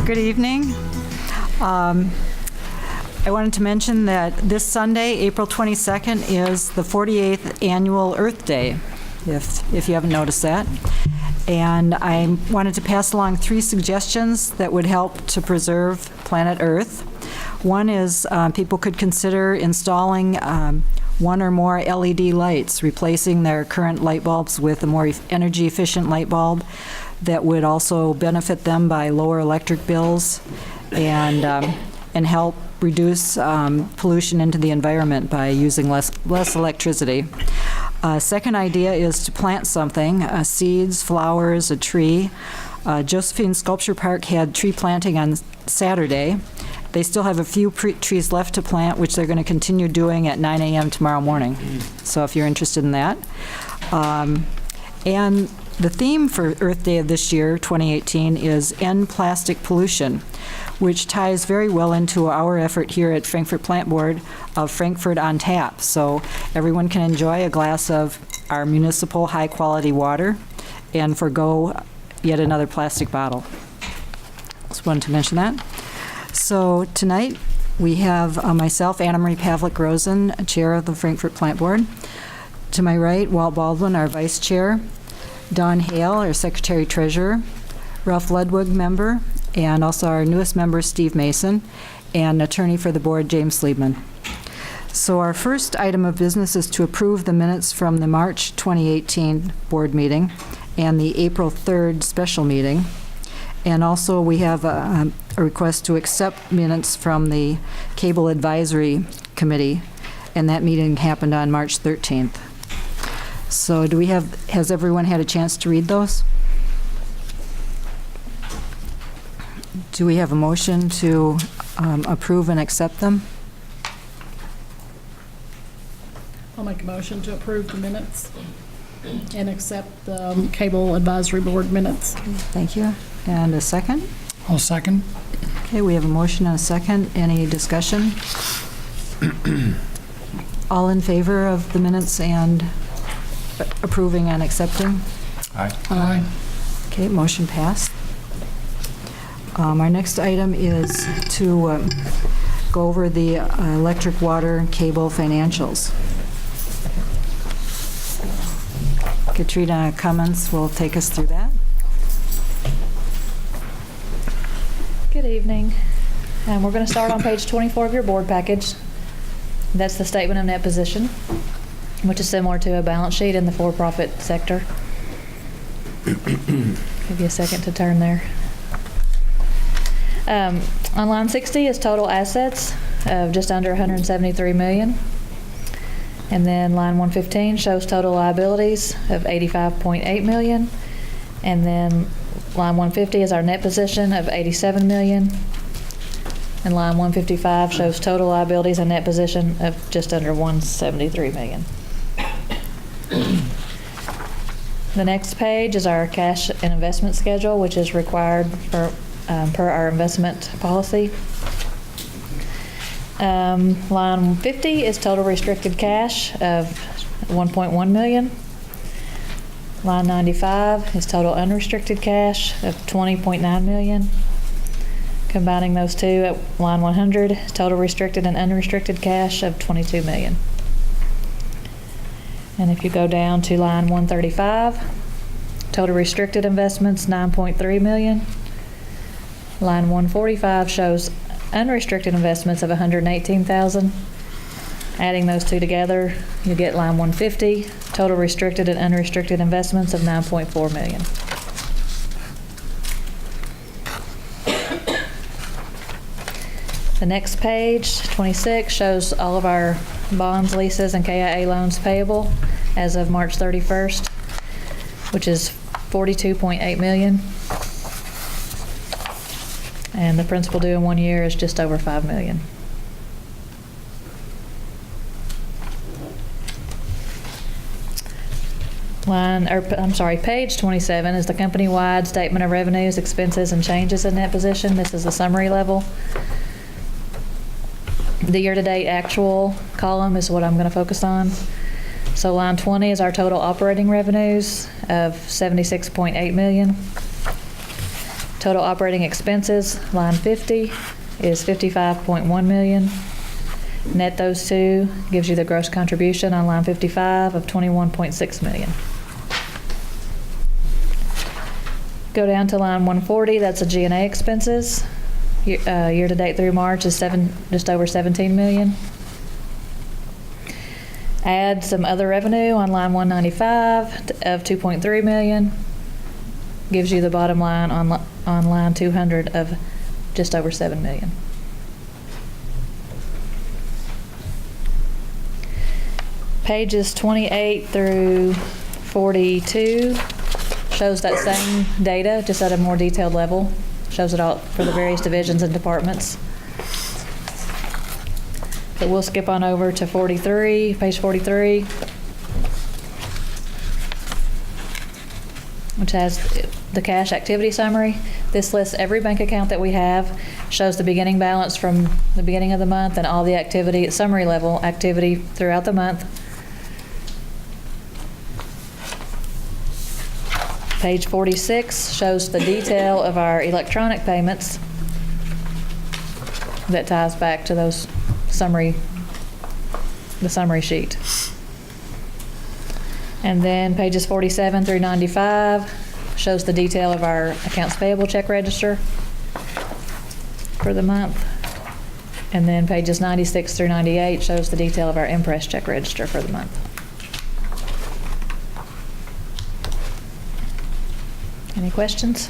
Good evening. I wanted to mention that this Sunday, April 22nd, is the 48th Annual Earth Day, if you haven't noticed that. And I wanted to pass along 3 suggestions that would help to preserve planet Earth. One is people could consider installing 1 or more LED lights, replacing their current light bulbs with a more energy-efficient light bulb that would also benefit them by lower electric bills and help reduce pollution into the environment by using less electricity. Second idea is to plant something, seeds, flowers, a tree. Josephine Sculpture Park had tree planting on Saturday. They still have a few trees left to plant, which they're going to continue doing at 9 a.m. tomorrow morning. So if you're interested in that. And the theme for Earth Day of this year, 2018, is End Plastic Pollution, which ties very well into our effort here at Frankfort Plant Board of Frankfort on Tap. So everyone can enjoy a glass of our municipal high-quality water and forgo yet another plastic bottle. Just wanted to mention that. So tonight we have myself, Anna Marie Pavlik-Rosen, Chair of the Frankfort Plant Board. To my right, Walt Baldwin, our Vice Chair, Don Hale, our Secretary-Treasurer, Ralph Ludwig, member, and also our newest member, Steve Mason, and attorney for the board, James Liebman. So our first item of business is to approve the minutes from the March 2018 board meeting and the April 3rd special meeting. And also we have a request to accept minutes from the Cable Advisory Committee, and that meeting happened on March 13th. So has everyone had a chance to read those? Do we have a motion to approve and accept them? I'll make a motion to approve the minutes and accept the Cable Advisory Board minutes. Thank you. And a second? I'll second. Okay, we have a motion and a second. Any discussion? All in favor of the minutes and approving and accepting? Aye. Aye. Okay, motion passed. Our next item is to go over the electric, water, cable financials. Katrina Cummins will take us through that. Good evening. We're going to start on page 24 of your board package. That's the statement of net position, which is similar to a balance sheet in the for-profit sector. Give you a second to turn there. On line 60 is total assets of just under $173 million. And then line 115 shows total liabilities of $85.8 million. And then line 150 is our net position of $87 million. And line 155 shows total liabilities and net position of just under $173 million. The next page is our cash and investment schedule, which is required for per our investment policy. Line 50 is total restricted cash of $1.1 million. Line 95 is total unrestricted cash of $20.9 million. Combining those two at line 100, total restricted and unrestricted cash of $22 million. And if you go down to line 135, total restricted investments, $9.3 million. Line 145 shows unrestricted investments of $118,000. Adding those two together, you get line 150, total restricted and unrestricted investments of $9.4 million. The next page, 26, shows all of our bonds, leases, and KIA loans payable as of March 31st, which is $42.8 million. And the principal due in 1 year is just over $5 million. Page 27 is the company-wide statement of revenues, expenses, and changes in net position. This is the summary level. The year-to-date actual column is what I'm going to focus on. So line 20 is our total operating revenues of $76.8 million. Total operating expenses, line 50, is $55.1 million. Net those two gives you the gross contribution on line 55 of $21.6 million. Go down to line 140, that's the G&A expenses. Year-to-date through March is just over $17 million. Add some other revenue on line 195 of $2.3 million. Gives you the bottom line on line 200 of just over $7 million. Pages 28 through 42 shows that same data, just at a more detailed level. Shows it all for the various divisions and departments. But we'll skip on over to 43, page 43, which has the cash activity summary. This lists every bank account that we have, shows the beginning balance from the beginning of the month and all the activity at summary level activity throughout the month. Page 46 shows the detail of our electronic payments that ties back to those the summary sheet. And then pages 47 through 95 shows the detail of our accounts payable check register for the month. And then pages 96 through 98 shows the detail of our impress check register for the month. Any questions?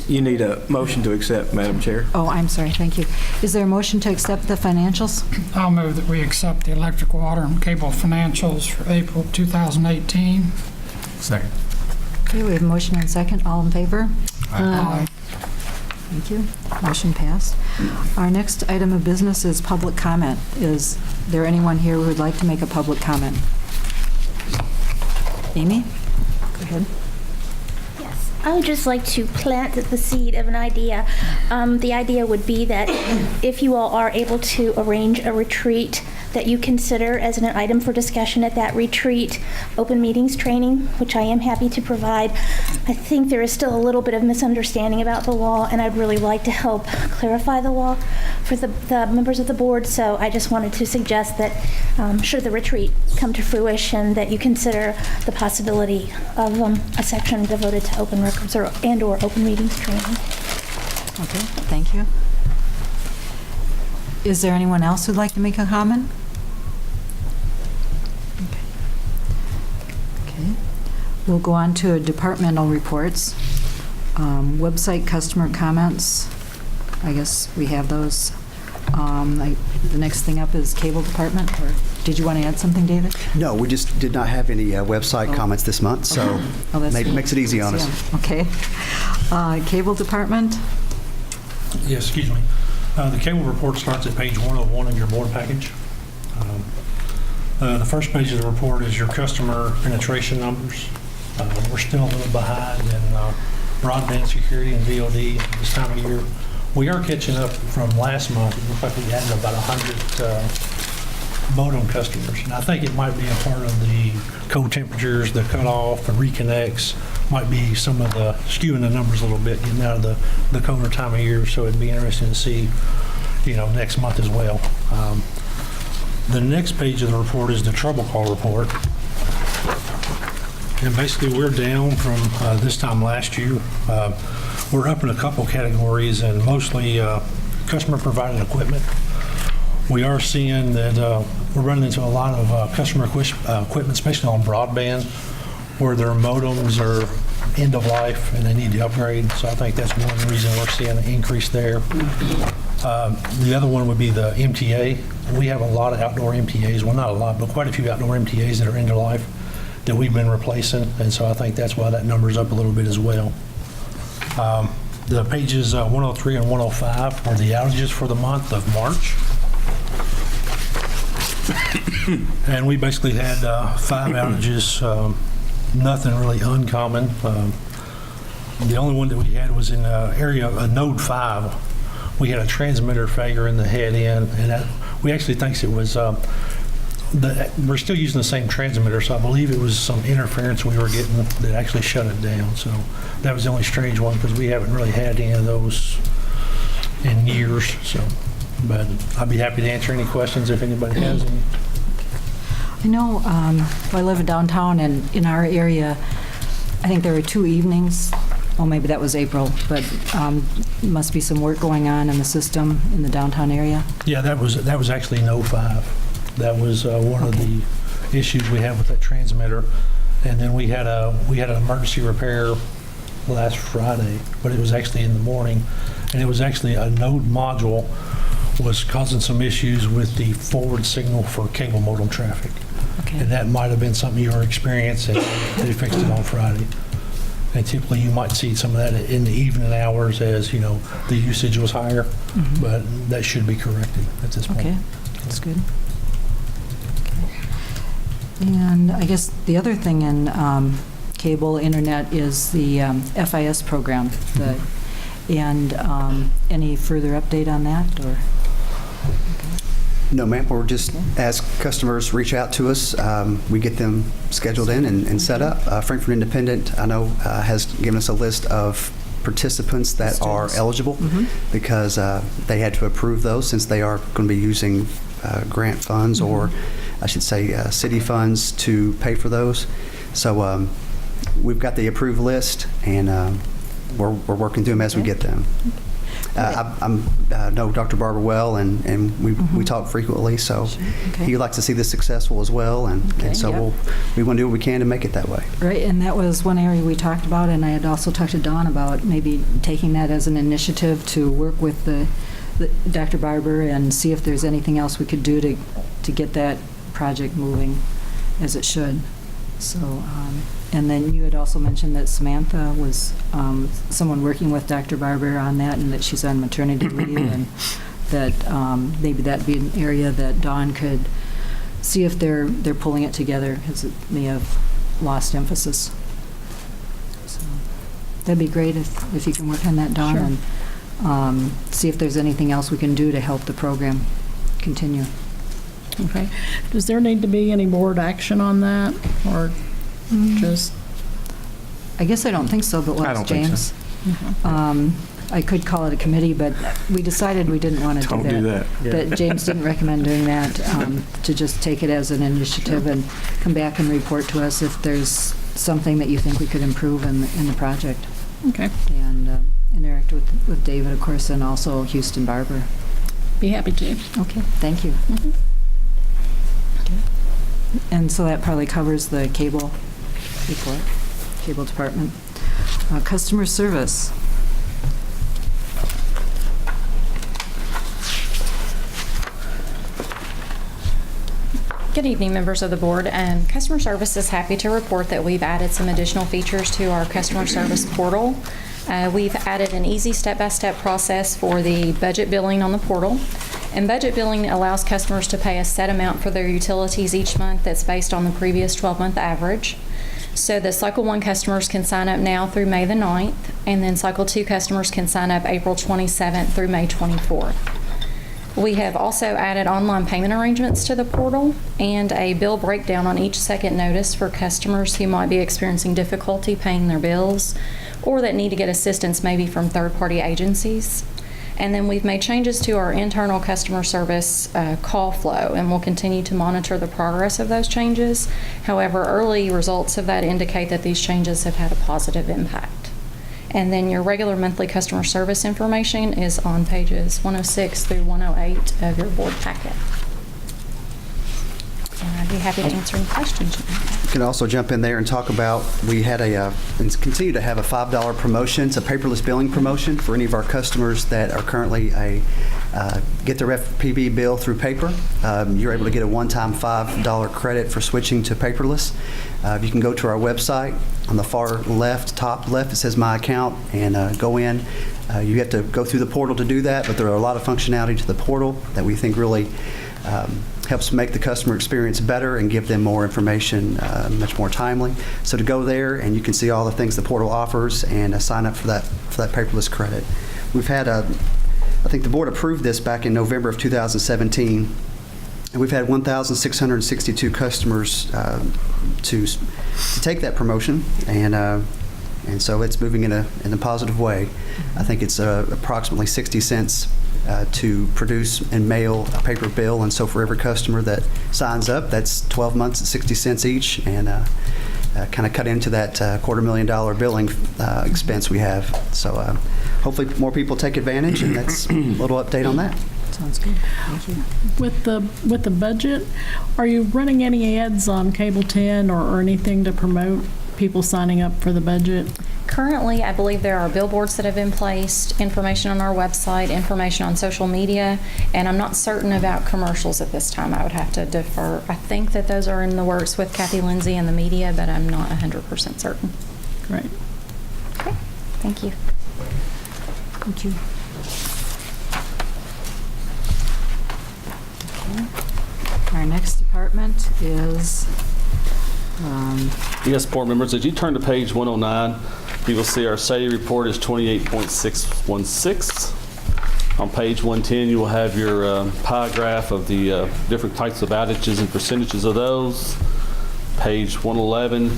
You need a motion to accept, Madam Chair. Oh, I'm sorry, thank you. Is there a motion to accept the financials? I'll move that we accept the electric, water, and cable financials for April 2018. Second. Okay, we have a motion and a second. All in favor? Aye. Thank you. Motion passed. Our next item of business is public comment. Is there anyone here who would like to make a public comment? Amy? Go ahead. I would just like to plant the seed of an idea. The idea would be that if you all are able to arrange a retreat, that you consider as an item for discussion at that retreat, open meetings training, which I am happy to provide. I think there is still a little bit of misunderstanding about the law, and I'd really like to help clarify the law for the members of the board. So I just wanted to suggest that should the retreat come to fruition, that you consider the possibility of a section devoted to open records and/or open meetings training. Okay, thank you. Is there anyone else who'd like to make a comment? Okay. We'll go on to departmental reports. Website customer comments. I guess we have those. The next thing up is cable department, or did you want to add something, David? No, we just did not have any website comments this month, so makes it easy on us. Okay. Cable department? Yes, excuse me. The cable report starts at page 101 of your board package. The first page of the report is your customer penetration numbers. We're still a little behind in broadband security and VOD at this time of year. We are catching up from last month. It looks like we added about 100 modem customers. And I think it might be a part of the code temperatures, the cutoff, the reconnects, might be some of the skewing the numbers a little bit, getting out of the colder time of year. So it'd be interesting to see, next month as well. The next page of the report is the trouble call report. And basically we're down from this time last year. We're up in a couple categories, and mostly customer provided equipment. We are seeing that we're running into a lot of customer equipment, especially on broadband, where their modems are end of life and they need to upgrade. So I think that's one reason we're seeing an increase there. The other one would be the MTA. We have a lot of outdoor MTAs. Well, not a lot, but quite a few outdoor MTAs that are end of life that we've been replacing. And so I think that's why that number is up a little bit as well. The pages 103 and 105 are the outages for the month of March. And we basically had 5 outages nothing really uncommon. The only one that we had was in node 5. We had a transmitter failure in the head end, and that, we actually think it was, we're still using the same transmitter, so I believe it was some interference we were getting that actually shut it down. So that was the only strange one, because we haven't really had any of those in years. So, but I'd be happy to answer any questions if anybody has any. I know, I live in downtown, and in our area, I think there were 2 evenings, well, maybe that was April, but must be some work going on in the system in the downtown area. Yeah, that was actually node 5. That was one of the issues we had with that transmitter. And then we had an emergency repair last Friday, but it was actually in the morning, and it was actually a node module was causing some issues with the forward signal for cable modem traffic. Okay. And that might have been something you were experiencing. They fixed it on Friday. And typically you might see some of that in the evening hours as, the usage was higher, but that should be corrected at this point. Okay, that's good. Okay. And I guess the other thing in cable internet is the FIS program. And any further update on that, or? No, ma'am. We're just, as customers reach out to us, we get them scheduled in and set up. Frankfort Independent, I know, has given us a list of participants that are eligible because they had to approve those since they are going to be using grant funds or, I should say, city funds to pay for those. So we've got the approved list, and we're working through them as we get them. I know Dr. Barber well, and we talk frequently, so he likes to see this successful as well, and so we want to do what we can to make it that way. Right, and that was one area we talked about, and I had also talked to Dawn about maybe taking that as an initiative to work with the Dr. Barber and see if there's anything else we could do to get that project moving as it should. So, and then you had also mentioned that Samantha was someone working with Dr. Barber on that, and that she's on maternity leave, and that maybe that'd be an area that Dawn could see if they're pulling it together, because it may have lost emphasis. So that'd be great if you can work on that, Dawn, Sure. and see if there's anything else we can do to help the program continue. Okay. Does there need to be any board action on that, or just? I guess I don't think so, but I what's don't think James? so. I could call it a committee, but we decided we didn't want to Don't do that. That James didn't recommend doing that, to just take it as an initiative and come back and report to us if there's something that you think we could improve in the project. Okay. And interact with David, of course, and also Houston Barber. Be happy to. Okay, thank you. Okay. And so that probably covers the cable report, cable department. Customer service. Good evening, members of the board. Customer service is happy to report that we've added some additional features to our customer service portal. We've added an easy step-by-step process for the budget billing on the portal. And budget billing allows customers to pay a set amount for their utilities each month that's based on the previous 12-month average. So the Cycle 1 customers can sign up now through May the 9th, and then Cycle 2 customers can sign up April 27th through May 24th. We have also added online payment arrangements to the portal and a bill breakdown on each second notice for customers who might be experiencing difficulty paying their bills or that need to get assistance maybe from third-party agencies. And then we've made changes to our internal customer service call flow, and we'll continue to monitor the progress of those changes. However, early results of that indicate that these changes have had a positive impact. And then your regular monthly customer service information is on pages 106 through 108 of your board packet. And I'd be happy to answer any questions you have. You can also jump in there and talk about, we had and continue to have a $5 promotion. It's a paperless billing promotion for any of our customers that are currently get their FPB bill through paper. You're able to get a one-time $5 credit for switching to paperless. You can go to our website. On the far left, top left, it says My Account, and go in. You have to go through the portal to do that, but there are a lot of functionality to the portal that we think really helps make the customer experience better and give them more information, much more timely. So to go there and you can see all the things the portal offers and sign up for that paperless credit. We've had I think the board approved this back in November of 2017, and we've had 1,662 customers to take that promotion, and so it's moving in a positive way. I think it's approximately 60 cents to produce and mail a paper bill, and so for every customer that signs up, that's 12 months at 60 cents each, and kind of cut into that $250,000 billing expense we have. So hopefully more people take advantage, and that's a little update on that. Sounds good. Thank you. With the budget, are you running any ads on Cable 10 or anything to promote people signing up for the budget? Currently, I believe there are billboards that have been placed, information on our website, information on social media, and I'm not certain about commercials at this time. I would have to defer. I think that those are in the works with Kathy Lindsay and the media, but I'm not 100% certain. Great. Okay, thank you. Thank you. Okay. Our next department is Yes, board members, as you turn to page 109, you will see our SETI report is 28.616. On page 110, you will have your pie graph of the different types of outages and percentages of those. Page 111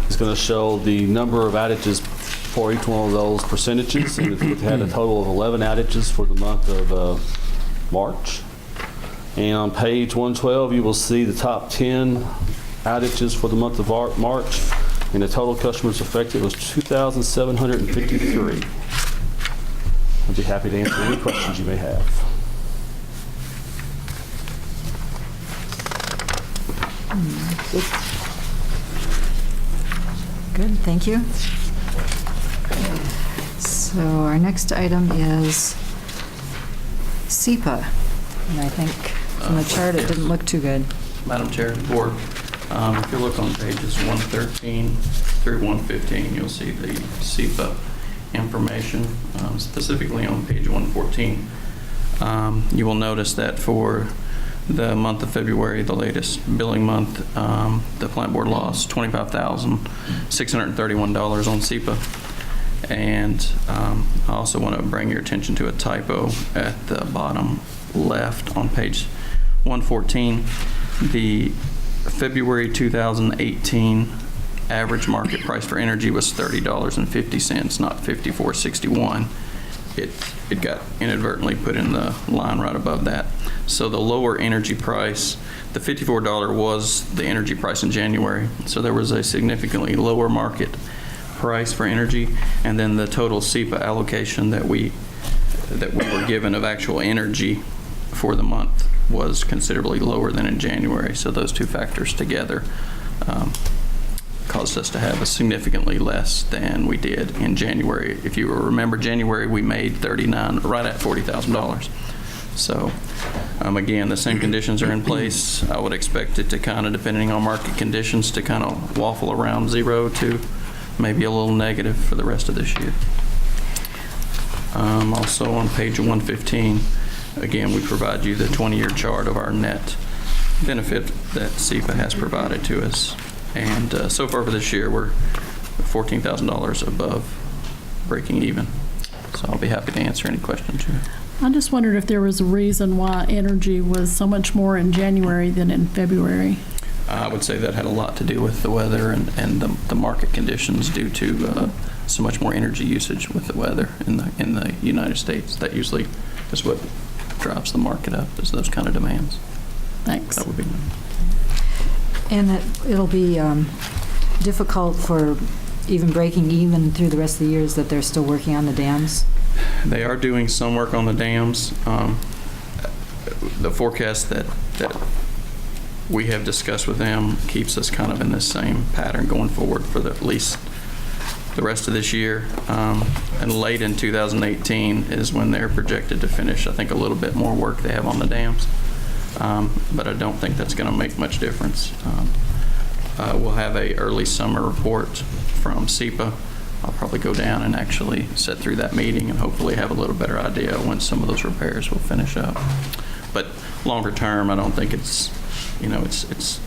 is going to show the number of outages for each one of those percentages, and we had a total of 11 outages for the month of March. And on page 112, you will see the top 10 outages for the month of March, and the total customers affected was 2,753. I'd be happy to answer any questions you may have. good. Thank you. So our next item is SEPA, and I think from the chart it didn't look too good. Madam Chair, Board, if you look on pages 113 through 115, you'll see the SEPA information, specifically on page 114. You will notice that for the month of February, the latest billing month, the plant board lost $25,631 on SEPA. And I also want to bring your attention to a typo at the bottom left on page 114. The February 2018 average market price for energy was $30.50, not $54.61. It got inadvertently put in the line right above that. So the lower energy price, the $54 was the energy price in January. So there was a significantly lower market price for energy, and then the total SEPA allocation that we were given of actual energy for the month was considerably lower than in January. So those two factors together caused us to have a significantly less than we did in January. If you remember, January we made right at $40,000. So again, the same conditions are in place. I would expect it to kind of, depending on market conditions, to kind of waffle around 0 to maybe a little negative for the rest of this year. Also on page 115, again, we provide you the 20-year chart of our net benefit that SEPA has provided to us. And so far for this year, we're $14,000 above breaking even. So I'll be happy to answer any questions you have. I just wondered if there was a reason why energy was so much more in January than in February. I would say that had a lot to do with the weather and the market conditions due to so much more energy usage with the weather in the United States. That usually is what drives the market up, is those kind of demands. Thanks. That would be. And it'll be difficult for even breaking even through the rest of the years that they're still working on the dams? They are doing some work on the dams. The forecast that we have discussed with them keeps us kind of in this same pattern going forward for at least the rest of this year. And late in 2018 is when they're projected to finish, I think, a little bit more work they have on the dams. But I don't think that's going to make much difference. We'll have a early summer report from SEPA. I'll probably go down and actually sit through that meeting and hopefully have a little better idea when some of those repairs will finish up. But longer term, I don't think it's it's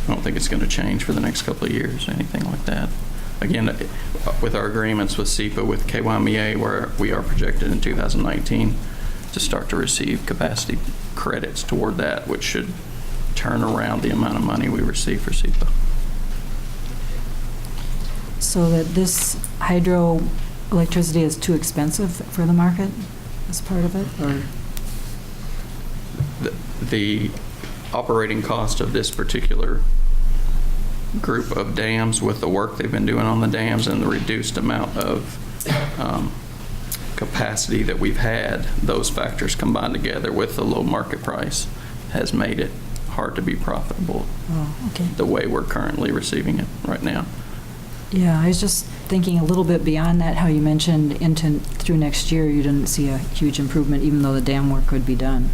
I don't think it's going to change for the next couple of years, anything like that. Again, with our agreements with SEPA, with KyMEA, where we are projected in 2019 to start to receive capacity credits toward that, which should turn around the amount of money we receive for SEPA. So that this hydroelectricity is too expensive for the market as part of it, or? The operating cost of this particular group of dams, with the work they've been doing on the dams and the reduced amount of capacity that we've had, those factors combined together with the low market price has made it hard to be profitable the way we're currently receiving it right now. Yeah, I was just thinking a little bit beyond that, how you mentioned through next year you didn't see a huge improvement even though the dam work could be done.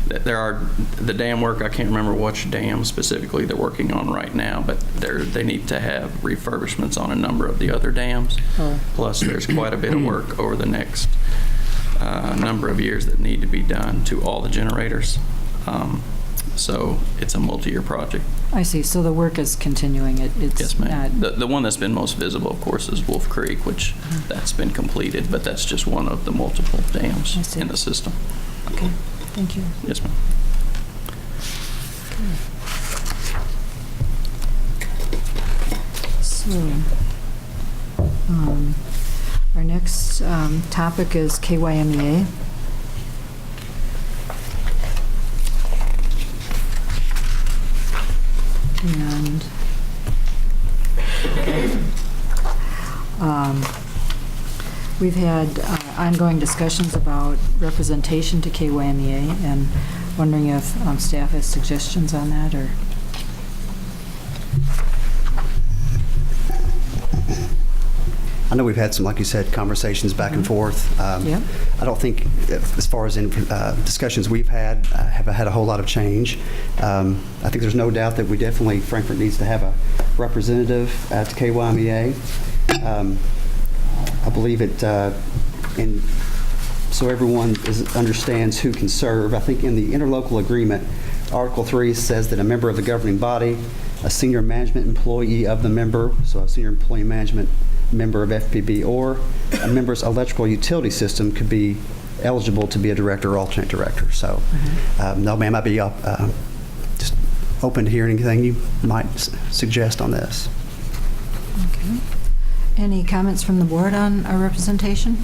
There are the dam work, I can't remember which dam specifically they're working on right now, but they need to have refurbishments on a number of the other dams. Plus there's quite a bit of work over the next number of years that need to be done to all the generators. So it's a multi-year project. I see. So the work is continuing. It's yes, ma'am. not... The one that's been most visible, of course, is Wolf Creek, which that's been completed, but that's just one of the multiple dams in the system. Okay. Thank you. Yes, ma'am. So, our next topic is KyMEA. And we've had ongoing discussions about representation to KyMEA, and wondering if staff has suggestions on that, or... I know we've had some, like you said, conversations back and forth. Yeah. I don't think, as far as in discussions we've had, have had a whole lot of change. I think there's no doubt that Frankfort needs to have a representative to KyMEA. I believe it, so everyone understands who can serve. I think in the interlocal agreement, Article 3 says that a member of the governing body, a senior management employee of the member, so a senior employee management member of FPB, or a member's electrical utility system could be eligible to be a director or alternate director. So, no, ma'am, I'd be just open to hearing anything you might suggest on this. Okay. Any comments from the board on our representation?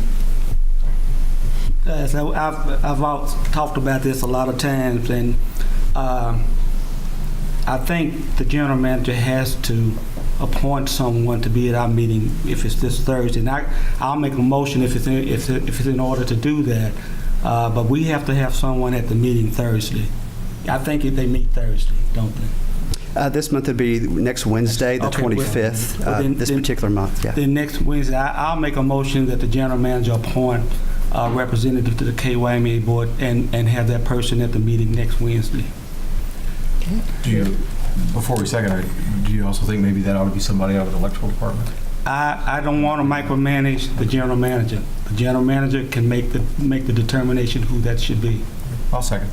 So I've talked about this a lot of times, and I think the general manager has to appoint someone to be at our meeting if it's this Thursday. And I'll make a motion if it's in order to do that. But we have to have someone at the meeting Thursday. I think if they meet Thursday, don't they? This month would be next Wednesday, the 25th, this particular month. Yeah. Then next Wednesday, I'll make a motion that the general manager appoint a representative to the KyMEA board and have that person at the meeting next Wednesday. Okay. Before we second it, do you also think maybe that ought to be somebody out of the electrical department? I don't want to micromanage the general manager. The general manager can make the determination who that should be. I'll second.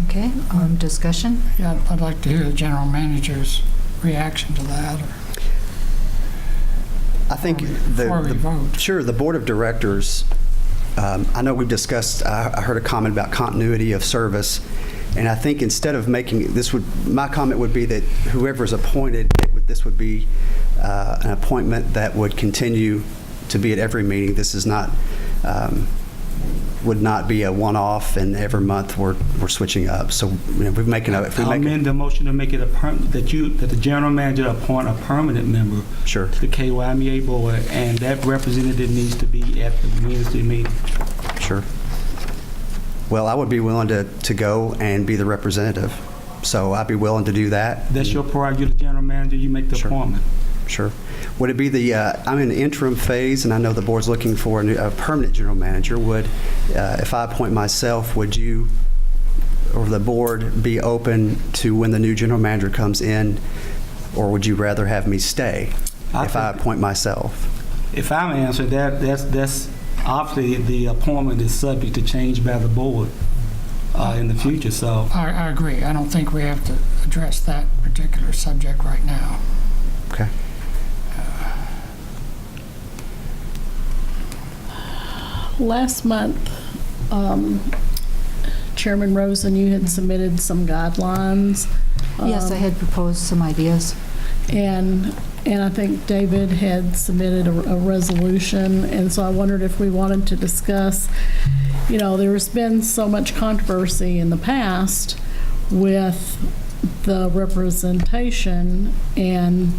Okay. Discussion? Yeah, I'd like to hear the general manager's reaction to that. I think before we vote. Sure, the board of directors, I know we've discussed, I heard a comment about continuity of service. And I think instead of making my comment would be that whoever's appointed, this would be an appointment that would continue to be at every meeting. This is not, would not be a one-off, and every month we're switching up. So we're making a. I'll amend the motion to make it that the general manager appoint a permanent member. Sure. To the KyMEA board, and that representative needs to be at the Wednesday meeting. Sure. Well, I would be willing to go and be the representative, so I'd be willing to do that. That's your prerogative, the general manager. You make the appointment. Sure. Would it be I'm in the interim phase, and I know the board's looking for a permanent general manager. Would, if I appoint myself, would you or the board be open to when the new general manager comes in, or would you rather have me stay if I appoint myself? If I'm answered that's obviously the appointment is subject to change by the board. in the future, so. I agree. I don't think we have to address that particular subject right now. Okay. Last month, Chairman Rosen, you had submitted some guidelines. Yes, I had proposed some ideas. And I think David had submitted a resolution, and so I wondered if we wanted to discuss, there's been so much controversy in the past with the representation and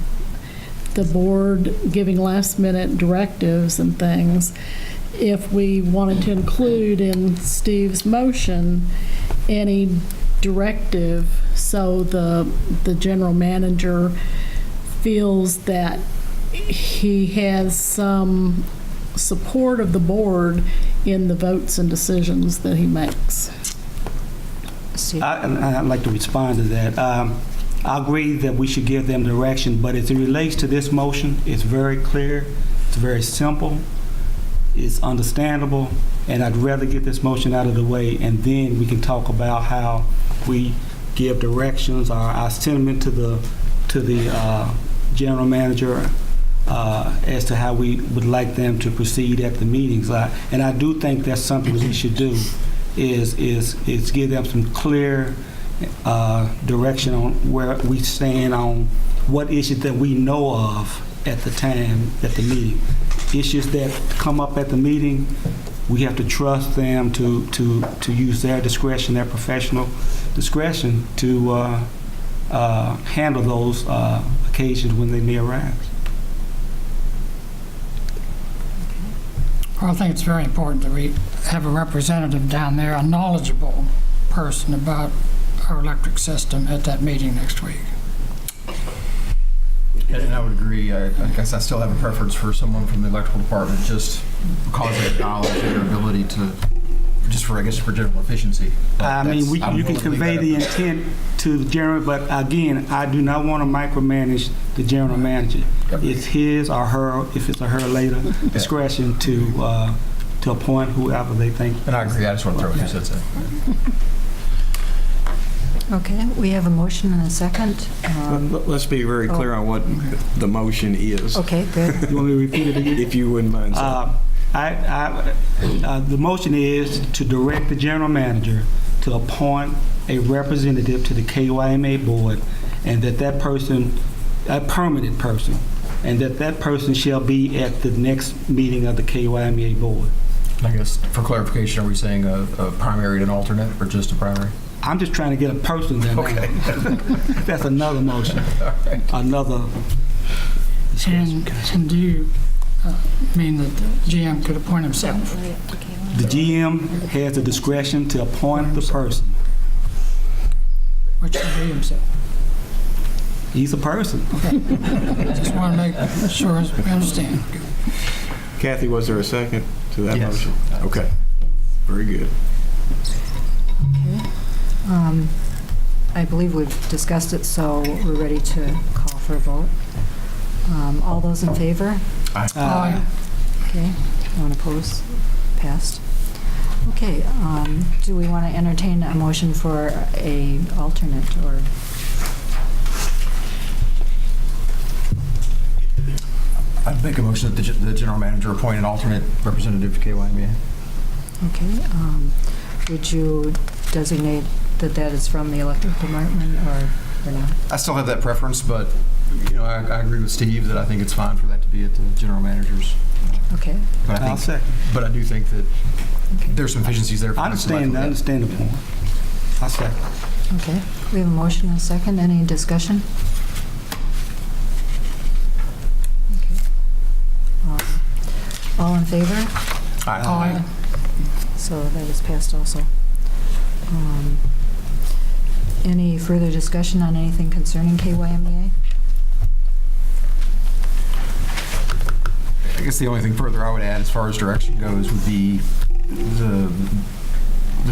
the board giving last-minute directives and things. If we wanted to include in Steve's motion any directive so the general manager feels that he has some support of the board in the votes and decisions that he makes. I'd like to respond to that. I agree that we should give them direction, but as it relates to this motion, it's very clear, it's very simple, it's understandable, and I'd rather get this motion out of the way, and then we can talk about how we give directions or our sentiment to the general manager as to how we would like them to proceed at the meetings. And I do think that's something we should do, is give them some clear direction on where we stand on what issues that we know of at the time at the meeting. Issues that come up at the meeting, we have to trust them to use their discretion, their professional discretion to handle those occasions when they may arise. Well, I think it's very important that we have a representative down there, a knowledgeable person about our electric system at that meeting next week. And I would agree. I guess I still have a preference for someone from the electrical department, just because of their knowledge and their ability to, just for, I guess, for general efficiency. I mean, you can convey the intent to the general, but again, I do not want to micromanage the general manager. It's his or her, if it's a her later, discretion to appoint whoever they think. And I agree. I just want to throw a few cents in. Okay, we have a motion and a second. Let's be very clear on what the motion is. Okay, good. You want me to repeat it again? If you wouldn't mind, sir. The motion is to direct the general manager to appoint a representative to the KYMEA board, and that person, a permanent person, and that person shall be at the next meeting of the KYMEA board. I guess for clarification, are we saying a primary and an alternate, or just a primary? I'm just trying to get a person there. Okay. That's another motion. Right. Another. And do you mean that the GM could appoint himself? The GM has the discretion to appoint the person. Which would be himself? He's a person. Okay. Just want to make sure we understand. Kathy, was there a second to that Yes. motion? Okay. Very good. I believe we've discussed it, so we're ready to call for a vote. All those in favor? Aye. Okay, no one opposed? Passed. Okay, do we want to entertain a motion for a alternate or? I'd make a motion that the general manager appoint an alternate representative to KYMEA. Okay, would you designate that is from the electric department or not? I still have that preference, but I agree with Steve that I think it's fine for that to be at the general manager's. Okay. But I'll second. But I do think that there's some efficiencies there. I understand the point. I second. Okay, we have a motion and a second. Any discussion? Okay. All in favor? Aye. So that is passed also. Any further discussion on anything concerning KYMEA? I guess the only thing further I would add as far as direction goes would be the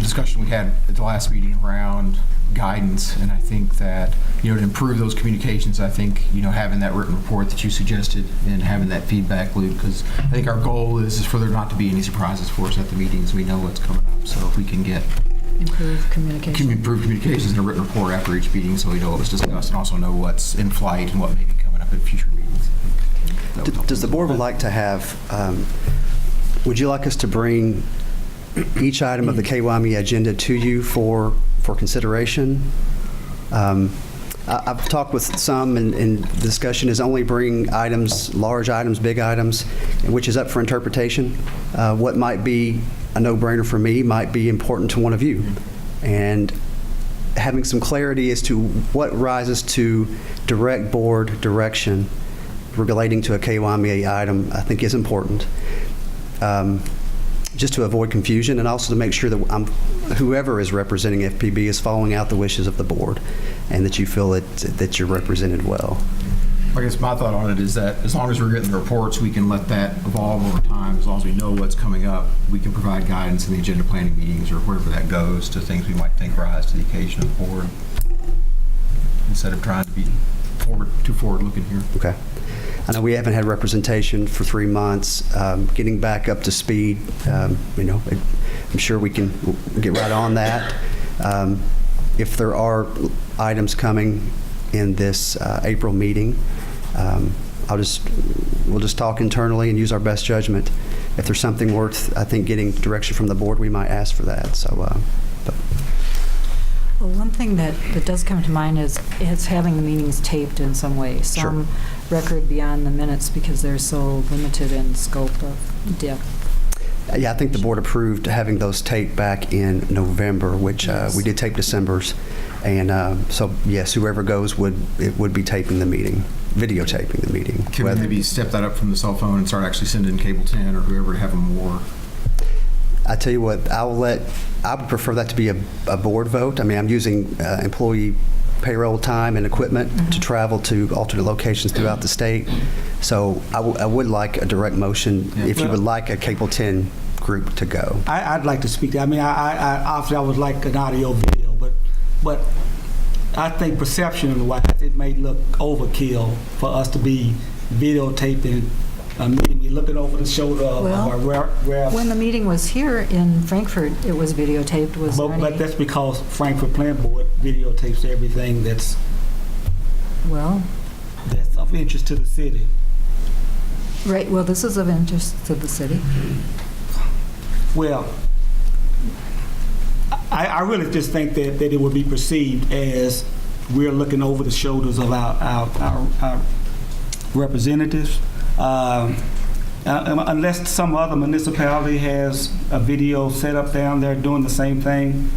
discussion we had at the last meeting around guidance, and I think that, to improve those communications, I think, having that written report that you suggested and having that feedback loop, because I think our goal is for there not to be any surprises for us at the meetings. We know what's coming up, so if we can get Improve communication. Improve communications in a written report after each meeting, so we know what was discussed and also know what's in flight and what may be coming up at future meetings. Does the board would like to have, would you like us to bring each item of the KYMEA agenda to you for consideration? I've talked with some, and the discussion is only bring items, large items, big items, which is up for interpretation. What might be a no-brainer for me might be important to one of you. And having some clarity as to what rises to direct board direction relating to a KYMEA item, I think is important. Just to avoid confusion, and also to make sure that whoever is representing FPB is following out the wishes of the board, and that you feel that you're represented well. I guess my thought on it is that as long as we're getting the reports, we can let that evolve over time. As long as we know what's coming up, we can provide guidance in the agenda planning meetings or wherever that goes to things we might think rise to the occasion of the board, instead of trying to be too forward-looking here. Okay. I know we haven't had representation for 3 months. Getting back up to speed, I'm sure we can get right on that. If there are items coming in this April meeting, we'll just talk internally and use our best judgment. If there's something worth, I think, getting direction from the board, we might ask for that. Well, one thing that does come to mind is having the meetings taped in some way, some record beyond the minutes, because they're so limited in scope of depth. Yeah, I think the board approved having those taped back in November, which Yes. we did tape December's. And so, yes, whoever goes would be taping the meeting, videotaping the meeting. Can we maybe step that up from the cell phone and start actually sending cable 10 or whoever to have more? I tell you what, I would prefer that to be a board vote. I mean, I'm using employee payroll time and equipment to travel to alternate locations throughout the state. So I would like a direct motion if you would like a cable 10 group to go. I'd like to speak to that. I mean, obviously I would like an audio video, but I think perception-wise, it may look overkill for us to be videotaping a meeting. We're looking over the shoulder of our reps. When the meeting was here in Frankfort, it was videotaped. But that's because Frankfort Plant Board videotapes everything that's of interest to the city. Right. Well, this is of interest to the city. Well, I really just think that it would be perceived as we're looking over the shoulders of our representatives. Unless some other municipality has a video set up down there doing the same thing,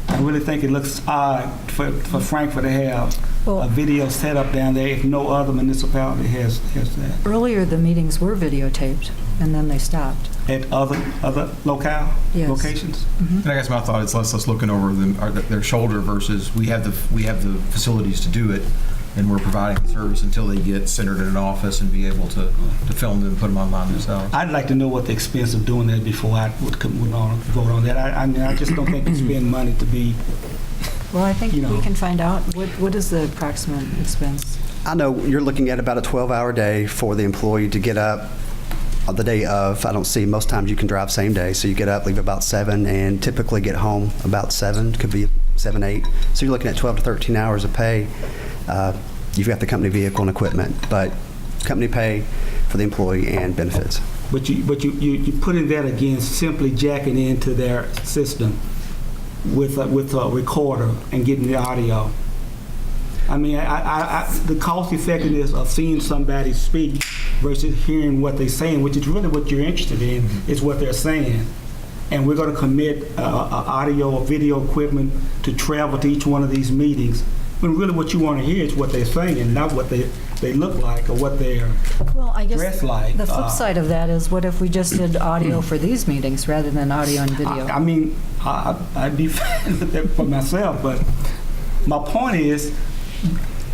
I really think it looks odd for Frankfort to have a video set up down there if no other municipality has that. Earlier, the meetings were videotaped, and then they stopped. At other locations? Mm-hmm. And I guess my thought is less looking over their shoulder versus we have the facilities to do it, and we're providing the service until they get centered in an office and be able to film them and put them online themselves. I'd like to know what the expense of doing that before I would vote on that. I mean, I just don't think we spend money to be. Well, I think we can find out. What is the approximate expense? I know you're looking at about a 12-hour day for the employee to get up on the day of. I don't see, most times you can drive same day, so you get up, leave about 7, and typically get home about 7, could be 7, 8. So you're looking at 12 to 13 hours of pay. You've got the company vehicle and equipment, but company pay for the employee and benefits. But you putting that against simply jacking into their system with a recorder and getting the audio. I mean, the cost effectiveness of seeing somebody speak versus hearing what they're saying, which is really what you're interested in, is what they're saying. And we're going to commit audio or video equipment to travel to each one of these meetings, when really what you want to hear is what they're saying, not what they look like or what they're dressed like. The flip side of that is, what if we just did audio for these meetings rather than audio and video? I mean, I'd be fine with that for myself, but my point is,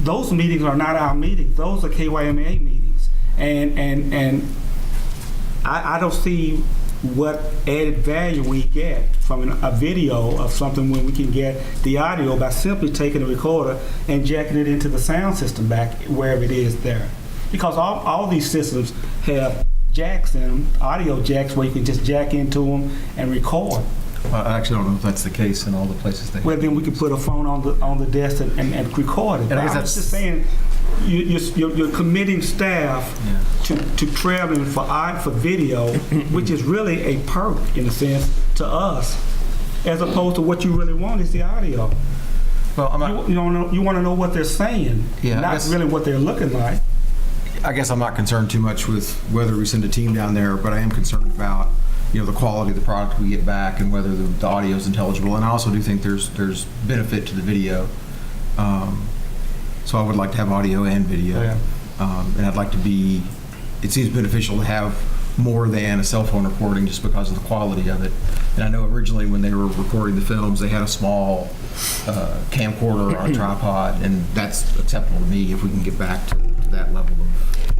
those meetings are not our meetings. Those are KYMEA meetings, and I don't see what added value we get from a video of something when we can get the audio by simply taking a recorder and jacking it into the sound system back wherever it is there. Because all these systems have jacks in them, audio jacks, where you can just jack into them and record. I actually don't know if that's the case in all the places they. Well, then we could put a phone on the desk and record it. And I guess I'm that's just saying, you're committing staff to traveling for video, which is really a perk in a sense to us, as opposed to what you really want is the audio. Well, I'm not, you want to know what they're saying, Yeah, I not guess- really what they're looking like. I guess I'm not concerned too much with whether we send a team down there, but I am concerned about, the quality of the product we get back and whether the audio is intelligible. And I also do think there's benefit to the video. So I would like to have audio and video. Yeah. And I'd like to it seems beneficial to have more than a cell phone recording just because of the quality of it. And I know originally when they were recording the films, they had a small camcorder or a tripod, and that's acceptable to me if we can get back to that level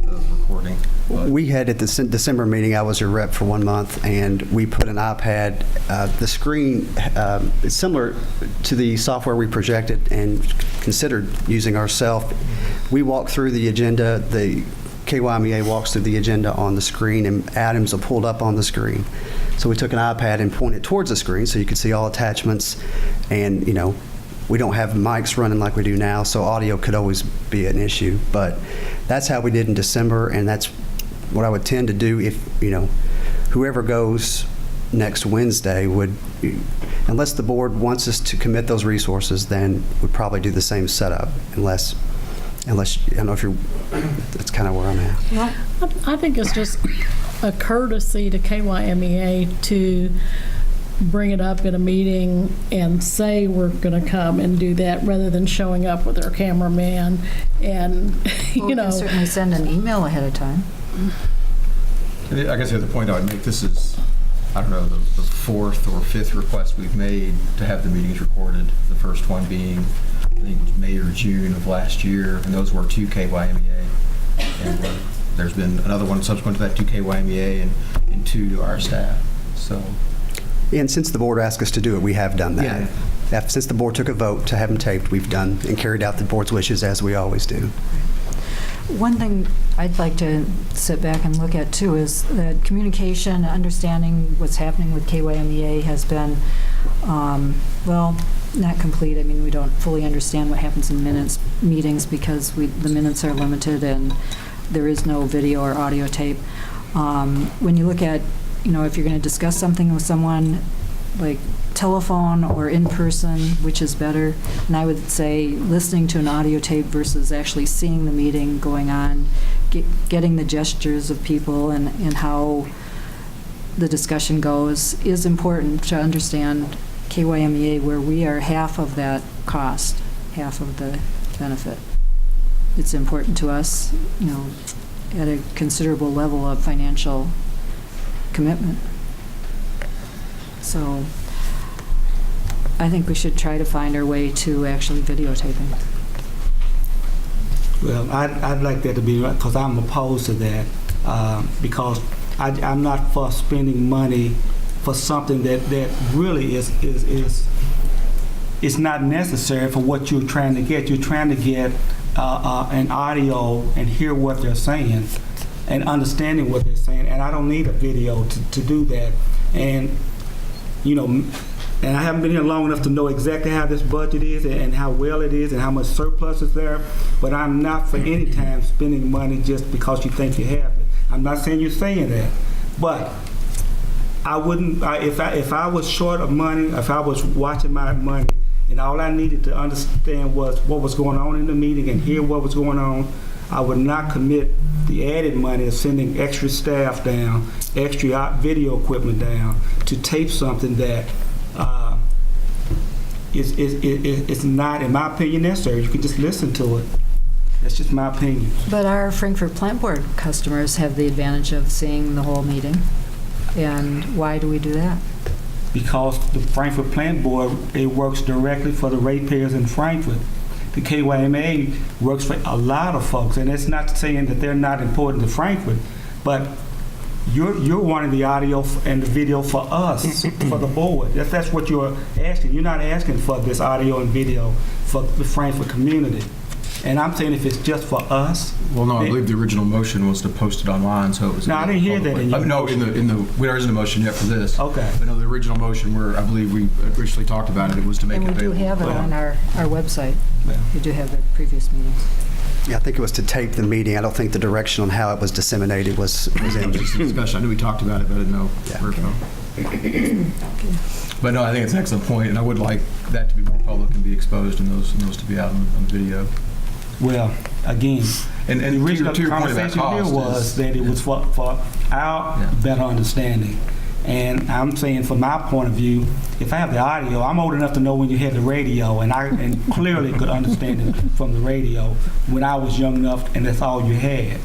of recording. But We had at the December meeting, I was a rep for 1 month, and we put an iPad. The screen is similar to the software we projected and considered using ourselves. We walk through the agenda, the KyMEA walks through the agenda on the screen, and items are pulled up on the screen. So we took an iPad and pointed towards the screen so you could see all attachments, and we don't have mics running like we do now, so audio could always be an issue. But that's how we did in December, and that's what I would tend to do if, whoever goes next Wednesday would, unless the board wants us to commit those resources, then we'd probably do the same setup, unless, I don't know if that's kind of where I'm at. Well, I think it's just a courtesy to KyMEA to bring it up in a meeting and say we're going to come and do that rather than showing up with our cameraman and, We can certainly send an email ahead of time. I guess the other point I would make, this is, I don't know, the fourth or fifth request we've made to have the meetings recorded. The first one being, I think it was May or June of last year, and those were to KyMEA. And there's been another one subsequent to that to KyMEA and two to our staff. So. And since the board asked us to do it, we have done that. Yeah. Since the board took a vote to have them taped, we've done and carried out the board's wishes as we always do. One thing I'd like to sit back and look at too is that communication, understanding what's happening with KyMEA has been, well, not complete. I mean, we don't fully understand what happens in meetings because the minutes are limited and there is no video or audio tape. When you look at, if you're going to discuss something with someone, like telephone or in person, which is better? And I would say listening to an audio tape versus actually seeing the meeting going on, getting the gestures of people and how the discussion goes is important to understand KyMEA, where we are half of that cost, half of the benefit. It's important to us, at a considerable level of financial commitment. So I think we should try to find our way to actually videotaping. Well, I'd like that to be, because I'm opposed to that, because I'm not for spending money for something that really is not necessary for what you're trying to get. You're trying to get an audio and hear what they're saying and understanding what they're saying, and I don't need a video to do that. And and I haven't been here long enough to know exactly how this budget is and how well it is and how much surplus is there, but I'm not for any time spending money just because you think you have it. I'm not saying you're saying that, but I wouldn't, if I was short of money, if I was watching my money and all I needed to understand was what was going on in the meeting and hear what was going on, I would not commit the added money of sending extra staff down, extra video equipment down to tape something that is not, in my opinion, necessary. You can just listen to it. That's just my opinion. But our Frankfort Plant Board customers have the advantage of seeing the whole meeting. And why do we do that? Because the Frankfort Plant Board, it works directly for the ratepayers in Frankfort. The KyMEA works for a lot of folks, and it's not saying that they're not important to Frankfort, but you're wanting the audio and the video for us, for the board. That's what you're asking. You're not asking for this audio and video for the Frankfort community. And I'm saying if it's just for us. Well, no, I believe the original motion was to post it online, so it was. No, I didn't hear that in your No, there isn't a motion yet for this. Okay. But no, the original motion where I believe we originally talked about it, it was to make it And we do available. have it on our website. Yeah. We do have the previous meetings. Yeah, I think it was to tape the meeting. I don't think the direction on how it was disseminated was in. Just a discussion. I knew we talked about it, but I didn't know where it fell. But no, I think it's an excellent point, and I would like that to be more public and be exposed, and those to be out on video. Well, again, And the original to your point about conversation here cost was is- that it was for our better understanding. And I'm saying from my point of view, if I have the audio, I'm old enough to know when you had the radio, and I clearly could understand it from the radio when I was young enough, and that's all you had.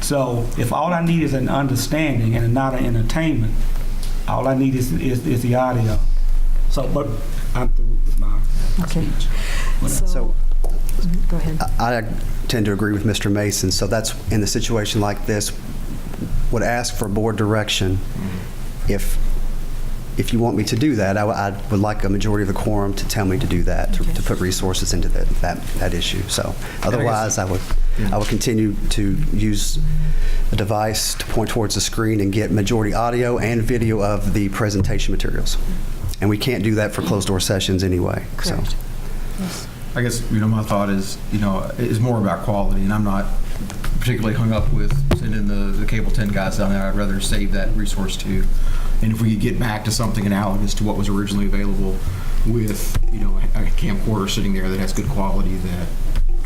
So if all I need is an understanding and not an entertainment, all I need is the audio. So, but I'm through with my Okay. speech. So Go ahead. I tend to agree with Mr. Mason. So that's, in a situation like this, would ask for board direction. If you want me to do that, I would like a majority of the quorum to tell me to do that, to put resources into that issue. So otherwise, I would continue to use a device to point towards the screen and get majority audio and video of the presentation materials. And we can't do that for closed-door sessions anyway. Correct. So. Yes. I guess, my thought is, is more about quality, and I'm not particularly hung up with sending the Cable 10 guys down there. I'd rather save that resource too. And if we could get back to something analogous to what was originally available with, a camcorder sitting there that has good quality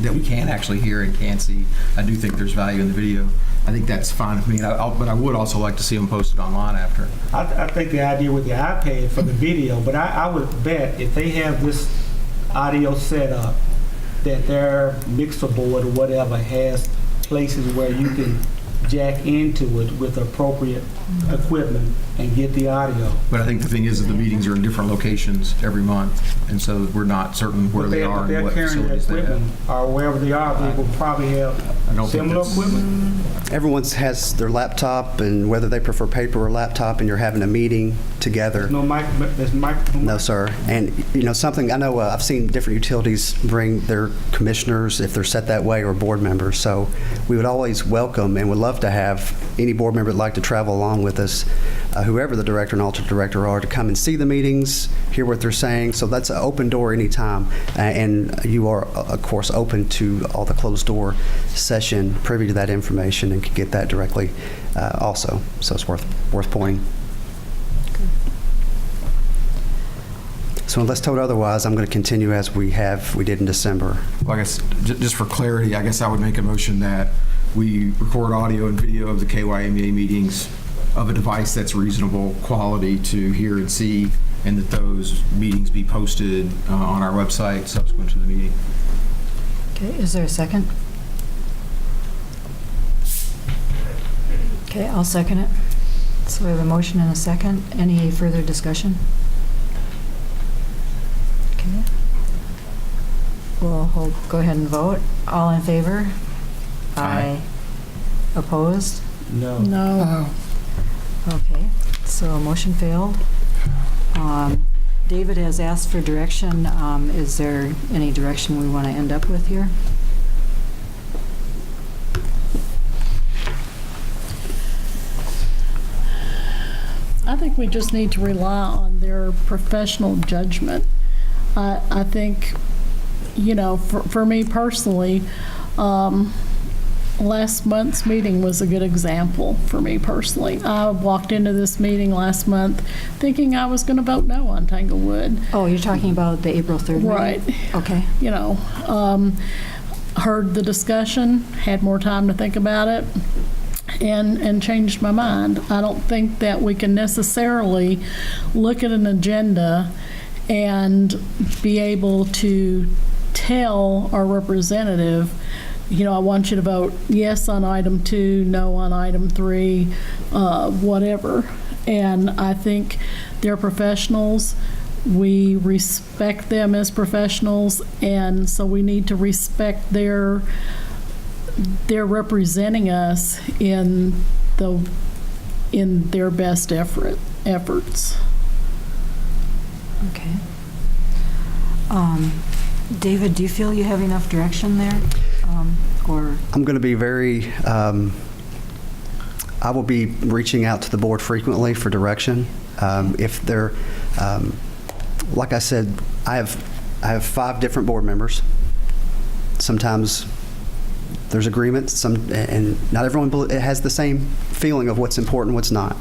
that we can actually hear and can see, I do think there's value in the video. I think that's fine with me, but I would also like to see them posted online after. I think the idea with the iPad for the video, but I would bet if they have this audio set up, that their mixer board or whatever has places where you can jack into it with appropriate equipment and get the audio. But I think the thing is that the meetings are in different locations every month, and so we're not certain where they are and what facilities they have. Or wherever they are, they will probably have similar equipment. Everyone has their laptop, and whether they prefer paper or laptop, and you're having a meeting together. There's microphone. No, sir. And, something, I know I've seen different utilities bring their commissioners, if they're set that way, or board members. So we would always welcome and would love to have any board member that'd like to travel along with us, whoever the director and alternate director are, to come and see the meetings, hear what they're saying. So that's an open door anytime. And you are, of course, open to all the closed door session, privy to that information, and can get that directly also. So it's worth pointing. So unless told otherwise, I'm going to continue as we did in December. Well, I guess, just for clarity, I guess I would make a motion that we record audio and video of the KyMEA meetings of a device that's reasonable quality to hear and see, and that those meetings be posted on our website subsequent to the meeting. Okay, is there a second? Okay, I'll second it. So we have a motion and a second. Any further discussion? Okay. We'll go ahead and vote. All in favor? Aye. Opposed? No. No. Okay, so motion failed. David has asked for direction. Is there any direction we want to end up with here? I think we just need to rely on their professional judgment. I think, for me personally, last month's meeting was a good example for me personally. I walked into this meeting last month thinking I was going to vote no on Tanglewood. Oh, you're talking about the April 3rd meeting? Right. Okay. Heard the discussion, had more time to think about it, and changed my mind. I don't think that we can necessarily look at an agenda and be able to tell our representative, I want you to vote yes on item 2, no on item 3, whatever. And I think they're professionals. We respect them as professionals, and so we need to respect their representing us in their best efforts. Okay. David, do you feel you have enough direction there? Or, I'm going to be very, I will be reaching out to the board frequently for direction. If they're, like I said, I have 5 different board members. Sometimes there's agreement, and not everyone has the same feeling of what's important and what's not.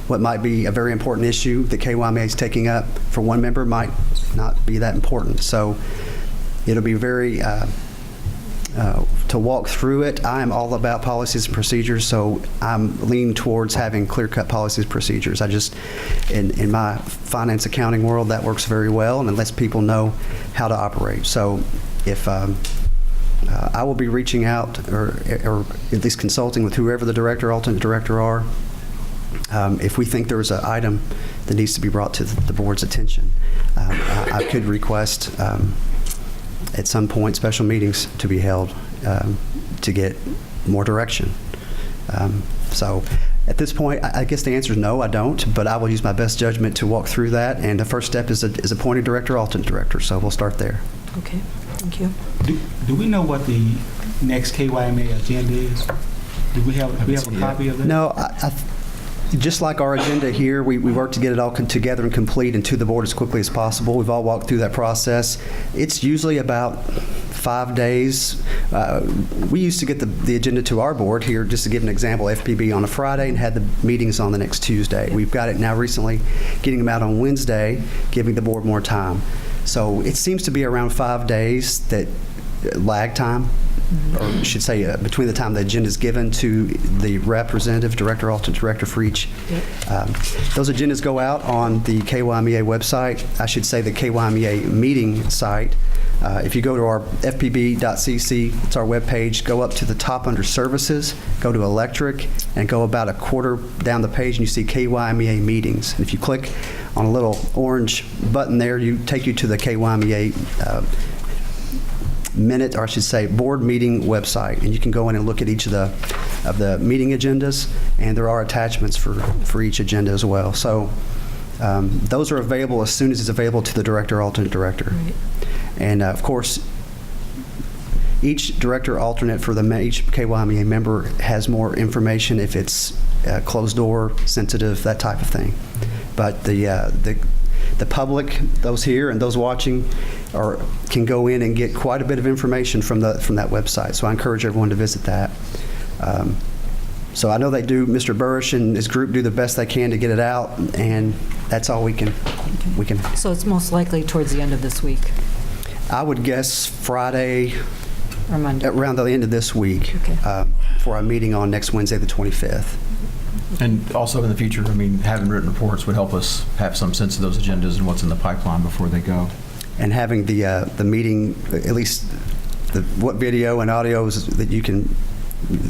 What might be a very important issue that KYMEA is taking up for one member might not be that important. So it'll be very, to walk through it, I am all about policies and procedures, so I'm leaning towards having clear-cut policies and procedures. I just, in my finance accounting world, that works very well, and it lets people know how to operate. So if I will be reaching out, or at least consulting with whoever the director, alternate director are, if we think there's an item that needs to be brought to the board's attention. I could request at some point special meetings to be held to get more direction. So at this point, I guess the answer is no, I don't, but I will use my best judgment to walk through that, and the first step is appointing director, alternate director, so we'll start there. okay, thank you. Do we know what the next KYMEA agenda is? Do we have a copy of that? No, just like our agenda here, we work to get it all together and complete and to the board as quickly as possible. We've all walked through that process. It's usually about 5 days. We used to get the agenda to our board here, just to give an example, FPB on a Friday and had the meetings on the next Tuesday. We've got it now recently, getting them out on Wednesday, giving the board more time. So it seems to be around 5 days that lag time, or I should say between the time the agenda is given to the representative, director, alternate director for each. Those agendas go out on the KYMEA website. I should say the KYMEA meeting site. If you go to our fpb.cc, it's our webpage, go up to the top under services, go to electric, and go about a quarter down the page, and you see KYMEA meetings. And if you click on a little orange button there, take you to the KYMEA minute, or I should say board meeting website, and you can go in and look at each of the meeting agendas, and there are attachments for each agenda as well. So those are available as soon as it's available to the director, alternate director. Right. And of course, each director alternate for each KYMEA member has more information if it's closed door, sensitive, that type of thing. But the public, those here and those watching, can go in and get quite a bit of information from that website. So I encourage everyone to visit that. So I know they do. Mr. Burrish and his group do the best they can to get it out, and that's all we can. So it's most likely towards the end of this week? I would guess Friday or Monday, around the end of this week, for our meeting on next Wednesday, the 25th. And also in the future, I mean, having written reports would help us have some sense of those agendas and what's in the pipeline before they go. And having the meeting, at least what video and audios that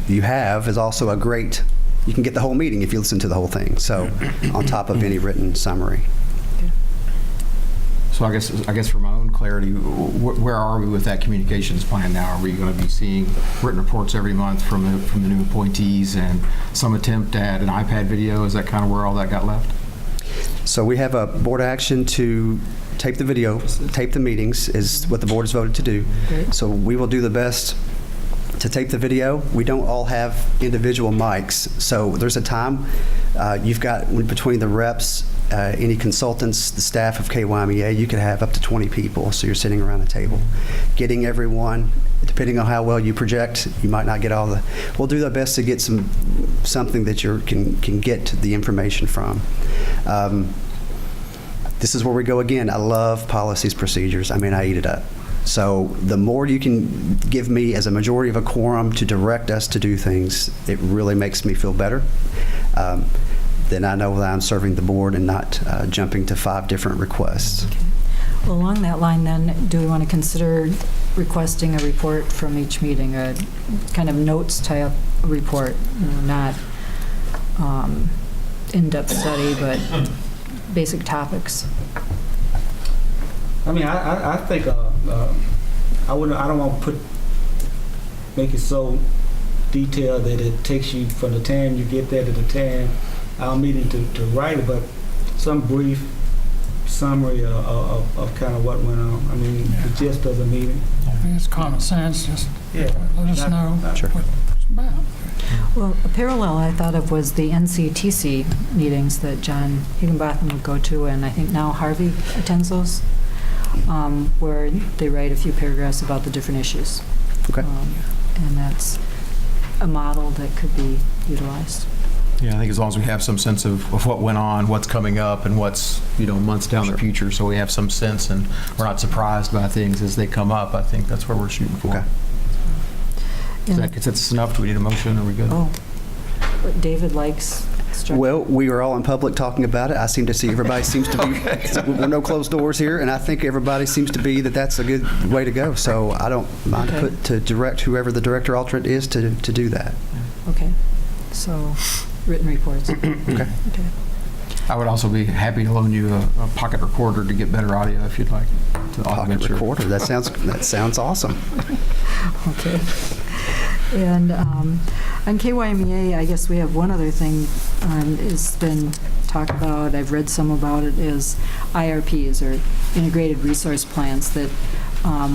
you have is also a great, you can get the whole meeting if you listen to the whole thing. So on top of any written summary. So I guess for my own clarity, where are we with that communications plan now? Are we going to be seeing written reports every month from the new appointees and some attempt at an iPad video? Is that kind of where all that got left? So we have a board action to tape the video, tape the meetings is what the board has voted to do. Great. So we will do the best to tape the video. We don't all have individual mics, so there's a time you've got between the reps, any consultants, the staff of KYMEA, you could have up to 20 people, so you're sitting around the table. Getting everyone, depending on how well you project, you might not get all the, we'll do our best to get something that you can get the information from. This is where we go again. I love policies, procedures. I mean, I eat it up. So the more you can give me as a majority of a quorum to direct us to do things, it really makes me feel better. Then I know that I'm serving the board and not jumping to 5 different requests. Okay. Well, along that line then, do we want to consider requesting a report from each meeting, a kind of notes type report, not in-depth study, but basic topics? I mean, I think I don't want to make it so detailed that it takes you from the time you get there to the time our meeting to write it, but some brief summary of kind of what went on. I mean, the gist of the meeting. I think it's common sense, just let us know what it's about. Well, a parallel I thought of was the NCTC meetings that John Higginbotham would go to, and I think now Harvey attends those, where they write a few paragraphs about the different issues. Okay. And that's a model that could be utilized. Yeah, I think as long as we have some sense of what went on, what's coming up, and what's, months down the future, so we have some sense and we're not surprised by things as they come up, I think that's what we're shooting for. Okay. Is that consensus enough? Do we need a motion? Are we good? Oh, what David likes. Well, we are all in public talking about it. I seem to see everybody seems to be, we're no closed doors here, and I think everybody seems to be that that's a good way to go. So I don't mind to direct whoever the director alternate is to do that. Okay. So written reports. Okay. I would also be happy to loan you a pocket recorder to get better audio if you'd like. Pocket recorder. That sounds awesome. Okay. And on KyMEA, I guess we have one other thing it's been talked about, I've read some about it, is IRPs, or integrated resource plans, that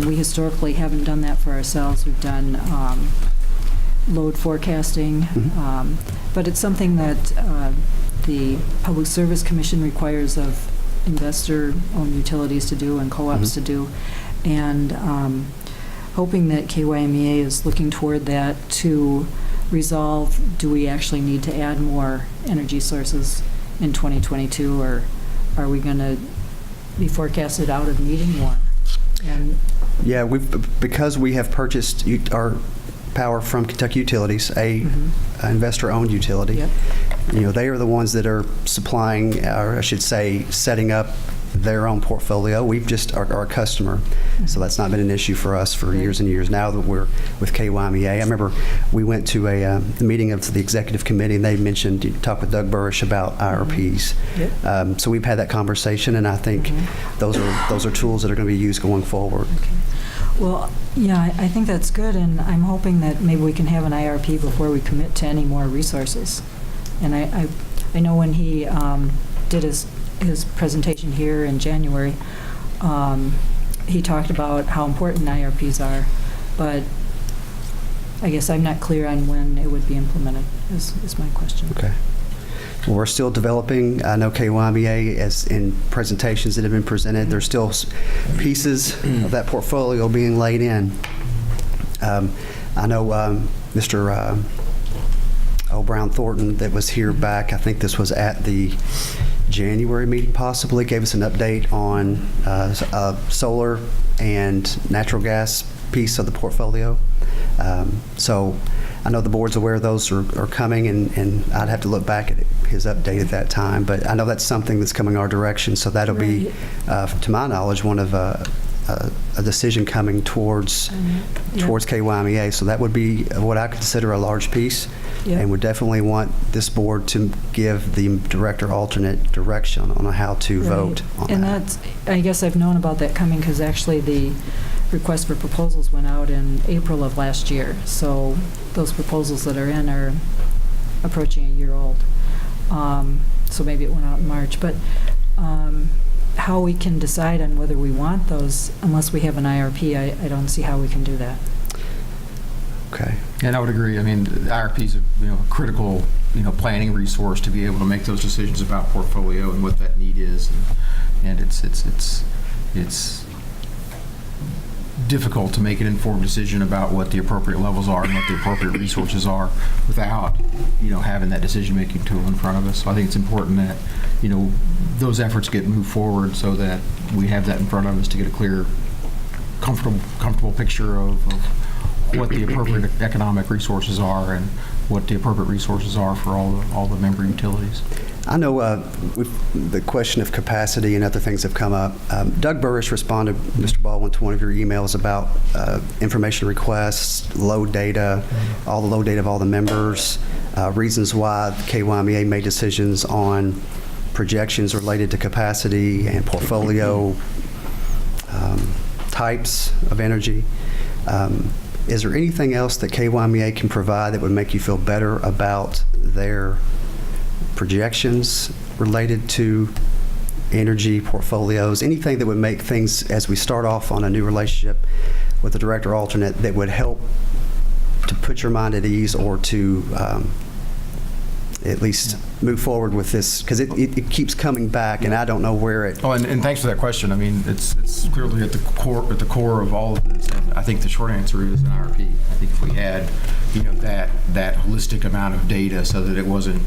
we historically haven't done that for ourselves. We've done load forecasting, but it's something that the Public Service Commission requires of investor-owned utilities to do and co-ops to do, and hoping that KyMEA is looking toward that to resolve, do we actually need to add more energy sources in 2022, or are we going to be forecasted out of needing more? And yeah, because we have purchased our power from Kentucky Utilities, an investor-owned utility. Yep. They are the ones that are supplying, or I should say, setting up their own portfolio. We've just are a customer, so that's not been an issue for us for years and years. Now that we're with KyMEA, I remember we went to a meeting of the executive committee, and they mentioned, you talked with Doug Burrish about IRPs. Yep. So we've had that conversation, and I think those are tools that are going to be used going forward. Okay. Well, yeah, I think that's good, and I'm hoping that maybe we can have an IRP before we commit to any more resources. And I know when he did his presentation here in January, he talked about how important IRPs are, but I guess I'm not clear on when it would be implemented, is my question. Okay. Well, we're still developing. I know KyMEA, as in presentations that have been presented, there's still pieces of that portfolio being laid in. I know Mr. Brown Thornton that was here back, I think this was at the January meeting possibly, gave us an update on solar and natural gas piece of the portfolio. So I know the board's aware those are coming, and I'd have to look back at his update at that time, but I know that's something that's coming our direction, so that'll be, to my knowledge, one of a decision coming towards KyMEA. So that would be what I consider a large piece, and would definitely want this board to give the director alternate direction on how to vote on that. And that's, I guess I've known about that coming because actually the request for proposals went out in April of last year. So those proposals that are in are approaching a year old. So maybe it went out in March. But how we can decide on whether we want those, unless we have an IRP, I don't see how we can do that. Okay. And I would agree. I mean, the IRP is a critical planning resource to be able to make those decisions about portfolio and what that need is, and it's difficult to make an informed decision about what the appropriate levels are and what the appropriate resources are without having that decision-making tool in front of us. So I think it's important that those efforts get moved forward so that we have that in front of us to get a clear, comfortable picture of what the appropriate economic resources are and what the appropriate resources are for all the member utilities. I know the question of capacity and other things have come up. Doug Burrish responded, Mr. Baldwin, to one of your emails about information requests, load data, all the load data of all the members, reasons why KyMEA made decisions on projections related to capacity and portfolio types of energy. Is there anything else that KyMEA can provide that would make you feel better about their projections related to energy portfolios, anything that would make things, as we start off on a new relationship with the director alternate, that would help to put your mind at ease or to at least move forward with this, because it keeps coming back, and I don't know where it... Oh, and thanks for that question. I mean, it's clearly at the core of all of this. And I think the short answer is an IRP. I think if we had, that holistic amount of data, so that it wasn't,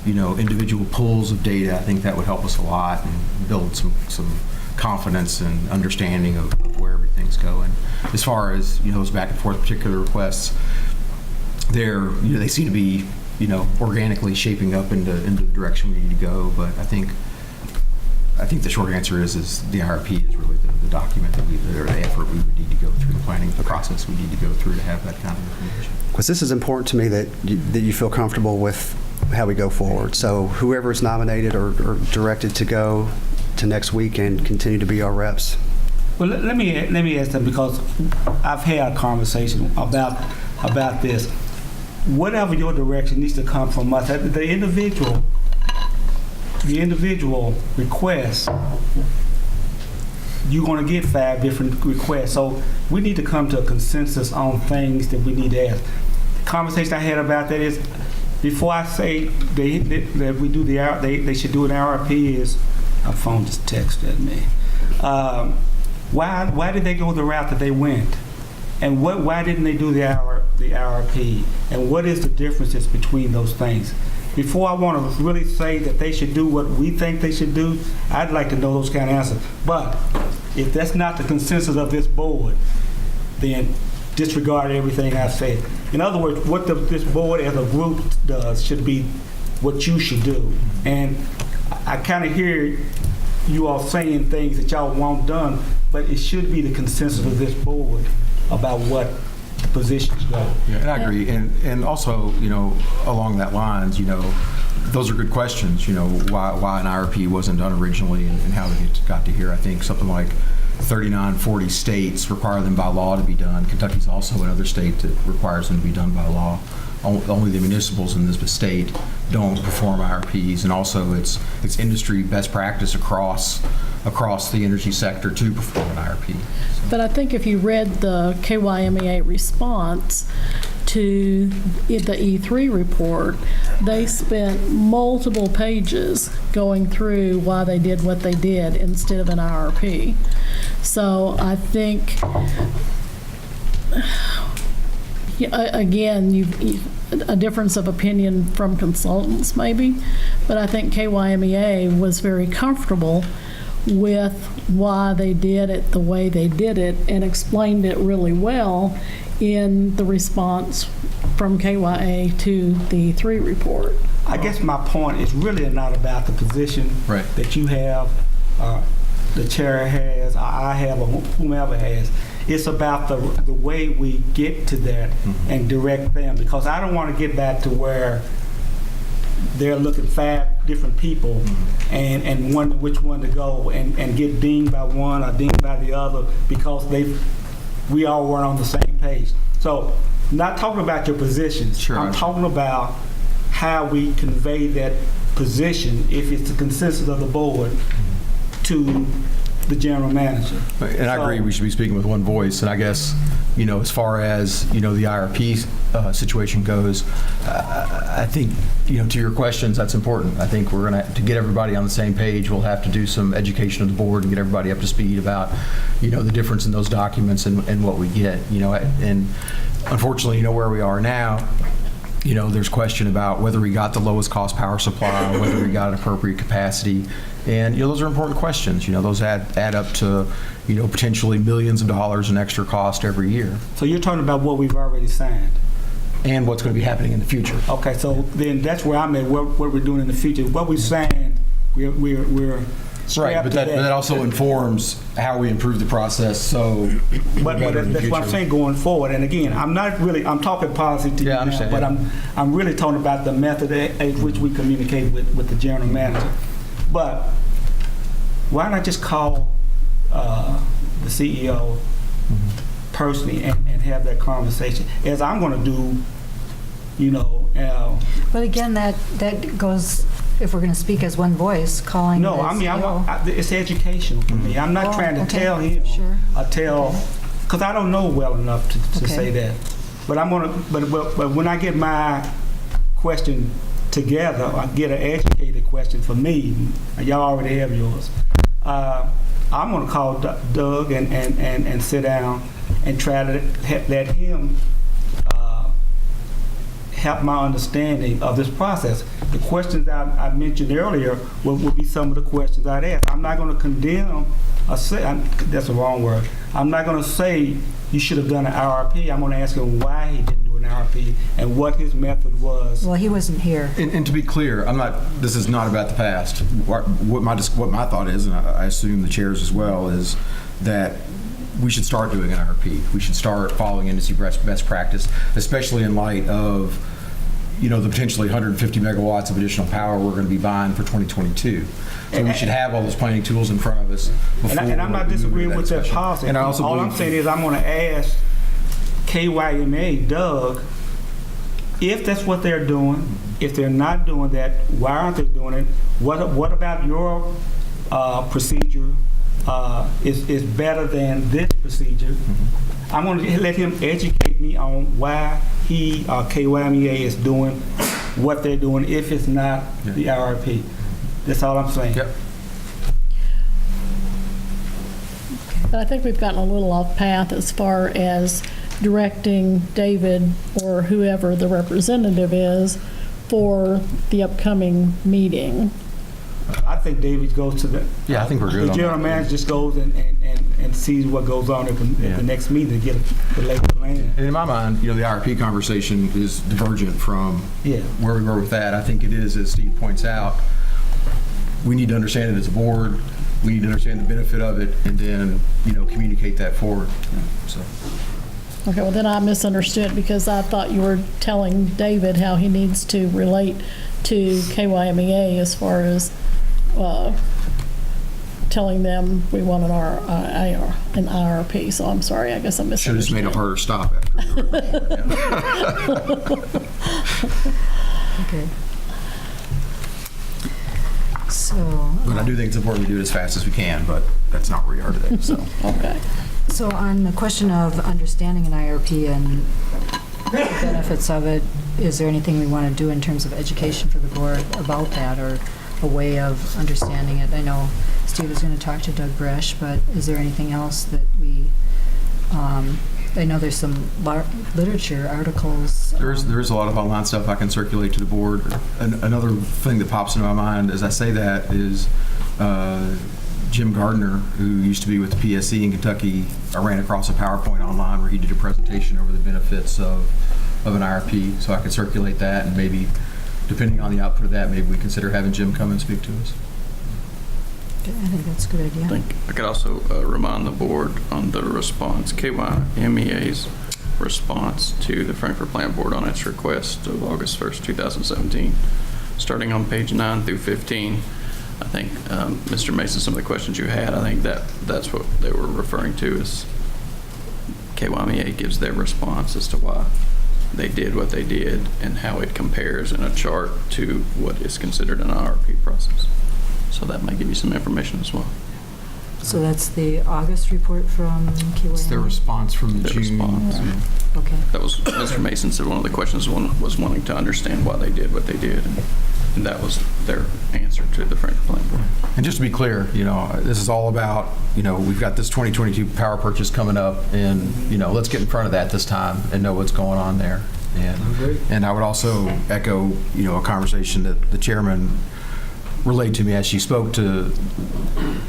individual pools of data, I think that would help us a lot and build some confidence and understanding of where everything's going. As far as those back and forth particular requests, they seem to be organically shaping up into the direction we need to go. But I think the short answer is the IRP is really the document or the effort we would need to go through, the planning process we need to go through to have that kind of information. Because this is important to me that you feel comfortable with how we go forward. So whoever is nominated or directed to go to next week and continue to be our reps. Well, let me ask them, because I've had a conversation about this. Whatever your direction needs to come from us, the individual requests, you're going to get 5 different requests. So we need to come to a consensus on things that we need to ask. The conversation I had about that is, before I say that we do they should do an RFP, is my phone just texted me. Why did they go the route that they went? And why didn't they do the RFP? And what is the differences between those things? Before I want to really say that they should do what we think they should do, I'd like to know those kind of answers. But if that's not the consensus of this board, then disregard everything I've said. In other words, what this board as a group does should be what you should do. And I kind of hear you all saying things that y'all want done, but it should be the consensus of this board about what the positions go. Yeah, and I agree. And also, along that lines, those are good questions. Why an IRP wasn't done originally and how they got to here. I think something like 39, 40 states require them by law to be done. Kentucky's also another state that requires them to be done by law. Only the municipals in this state don't perform IRPs, and also it's industry best practice across the energy sector to perform an IRP. So. But I think if you read the KyMEA response to the E3 report, they spent multiple pages going through why they did what they did instead of an IRP. So I think, again, a difference of opinion from consultants maybe, but I think KyMEA was very comfortable with why they did it the way they did it and explained it really well in the response from KyMEA to the E3 report. I guess my point is really not about the position that you have, the chair has, I have, or whomever has. It's about the way we get to that and direct them, because I don't want to get back to where they're looking 5 different people and wonder which one to go and get dinged by one or dinged by the other because we all weren't on the same page. So, not talking about your positions. Sure. I'm talking about how we convey that position, if it's the consensus of the board, to the general manager. And I agree, we should be speaking with one voice. And I guess, as far as, the IRP situation goes, I think, to your questions, that's important. I think we're going to get everybody on the same page, we'll have to do some education of the board and get everybody up to speed about, the difference in those documents and what we get, and unfortunately, where we are now, there's question about whether we got the lowest cost power supply, whether we got an appropriate capacity. And, those are important questions. Those add up to, potentially millions of dollars in extra cost every year. So you're talking about what we've already signed? And what's going to be happening in the future. Okay, so then that's where I'm at, what we're doing in the future. What we're saying, we're right, but that also informs how we improve the process. So, but that's what I'm saying going forward. And again, I'm talking policy to you now, but I'm really talking about the method at which we communicate with the general manager. But why not just call the CEO personally and have that conversation, as I'm going to do, But again, that goes if we're going to speak as one voice, calling No, the I mean, CEO. it's educational for me. I'm not Oh, trying to okay. tell him Sure. or tell, because I don't know well enough to Okay. say that. But I'm gonna, but when I get my question together, I get an educated question for me. Y'all already have yours. I'm gonna call Doug and sit down and try to let him help my understanding of this process. The questions I mentioned earlier will be some of the questions I'd ask. I'm not going to condemn or say, that's the wrong word. I'm not going to say you should have done an IRP. I'm going to ask him why he didn't do an IRP and what his method was. Well, he wasn't here. And to be clear, this is not about the past. What my thought is, and I assume the chairs as well, is that we should start doing an IRP. We should start following industry best practice, especially in light of, the potentially 150 megawatts of additional power we're going to be buying for 2022. So we should have all those planning tools in front of us before. And I'm not disagreeing with that policy. And I also all I'm saying is I'm going to ask KyMEA, Doug, if that's what they're doing, if they're not doing that, why aren't they doing it? What about your procedure is better than this procedure? I'm going to let him educate me on why he or KyMEA is doing what they're doing if it's not the IRP. That's all I'm saying. Yep. But I think we've gotten a little off path as far as directing David or whoever the representative is for the upcoming meeting. I think David goes to the. Yeah, I think we're good The on general that. manager just goes and sees what goes on at the next meeting to get the lay of the land. And in my mind, the IRP conversation is divergent from where we were with that. I think it is, as Steve points out, we need to understand it as a board. We need to understand the benefit of it, and then, communicate that forward. So. Okay, well then I misunderstood because I thought you were telling David how he needs to relate to KyMEA as far as telling them we want an IRP. So I'm sorry, I guess I misunderstood. Should have just made a harder stop after. Okay. So. But I do think it's important we do it as fast as we can, but that's not where we are today, so. Okay. So on the question of understanding an IRP and the benefits of it, is there anything we want to do in terms of education for the board about that, or a way of understanding it? I know Steve is going to talk to Doug Bresch, but is there anything else that we, I know there's some literature articles. There is a lot of online stuff I can circulate to the board. Another thing that pops into my mind as I say that is Jim Gardner, who used to be with the PSC in Kentucky. I ran across a PowerPoint online where he did a presentation over the benefits of an IRP, so I could circulate that, and maybe, depending on the output of that, maybe we consider having Jim come and speak to us. I think that's a good idea. I think I could also remind the board on the response, KyMEA's response to the Frankfort Plant Board on its request of August 1st, 2017, starting on page 9 through 15. I think, Mr. Mason, some of the questions you had, I think that's what they were referring to as KyMEA gives their response as to why they did what they did and how it compares in a chart to what is considered an IRP process. So that might give you some information as well. So that's the August report from KyMEA? It's their response from Their June. response. Okay. That was, Mr. Mason said one of the questions was wanting to understand why they did what they did, and that was their answer to the Frankfort Plant Board. And just to be clear, this is all about, we've got this 2022 power purchase coming up, and, let's get in front of that this time and know what's going on there. And I would also echo, a conversation that the chairman relayed to me as she spoke to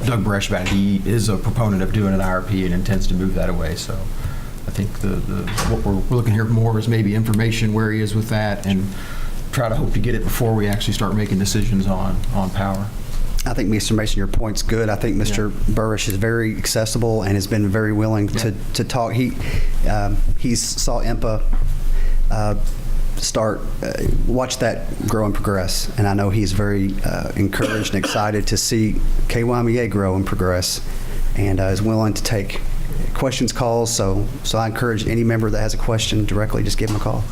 Doug Bresch about it. He is a proponent of doing an IRP and intends to move that away. So I think what we're looking here more is maybe information where he is with that, and try to hope to get it before we actually start making decisions on power. I think, Mr. Mason, your point's good. I think Mr. Burrish is very accessible and has been very willing to talk. He's saw IMPA watch that grow and progress, and I know he's very encouraged and excited to see KyMEA grow and progress, and is willing to take questions, calls. So I encourage any member that has a question directly, just give him a call.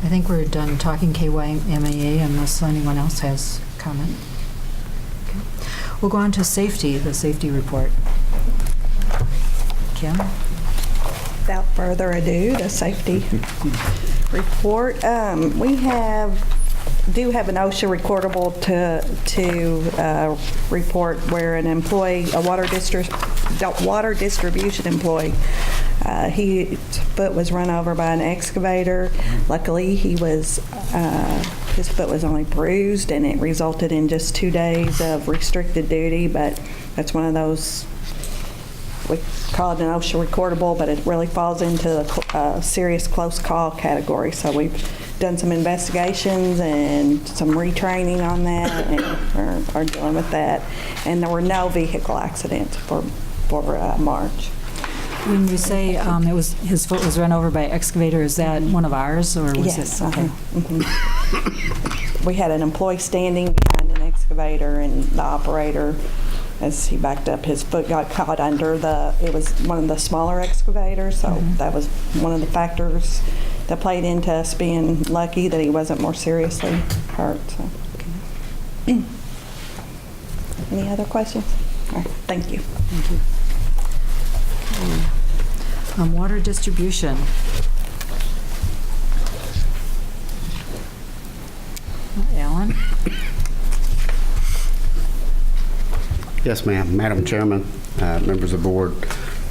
I think we're done talking KyMEA unless anyone else has comment. Okay. We'll go on to safety, the safety report. Kim? Without further ado, the safety report. We do have an OSHA recordable to report where an employee, a water distribution employee, his foot was run over by an excavator. Luckily, his foot was only bruised, and it resulted in just 2 days of restricted duty. But that's one of those, we call it an OSHA recordable, but it really falls into the serious close call category. So we've done some investigations and some retraining on that, and are dealing with that. And there were no vehicle accidents for March. When you say his foot was run over by an excavator, is that one of ours, or was yes, it? Okay. We had an employee standing behind an excavator, and the operator, as he backed up, his foot got caught under it was one of the smaller excavators, so that was one of the factors that played into us being lucky that he wasn't more seriously hurt. So. Any other questions? All right, thank you. Thank you. Okay. Water distribution. Alan? Yes, ma'am. Madam Chairman, members of the board,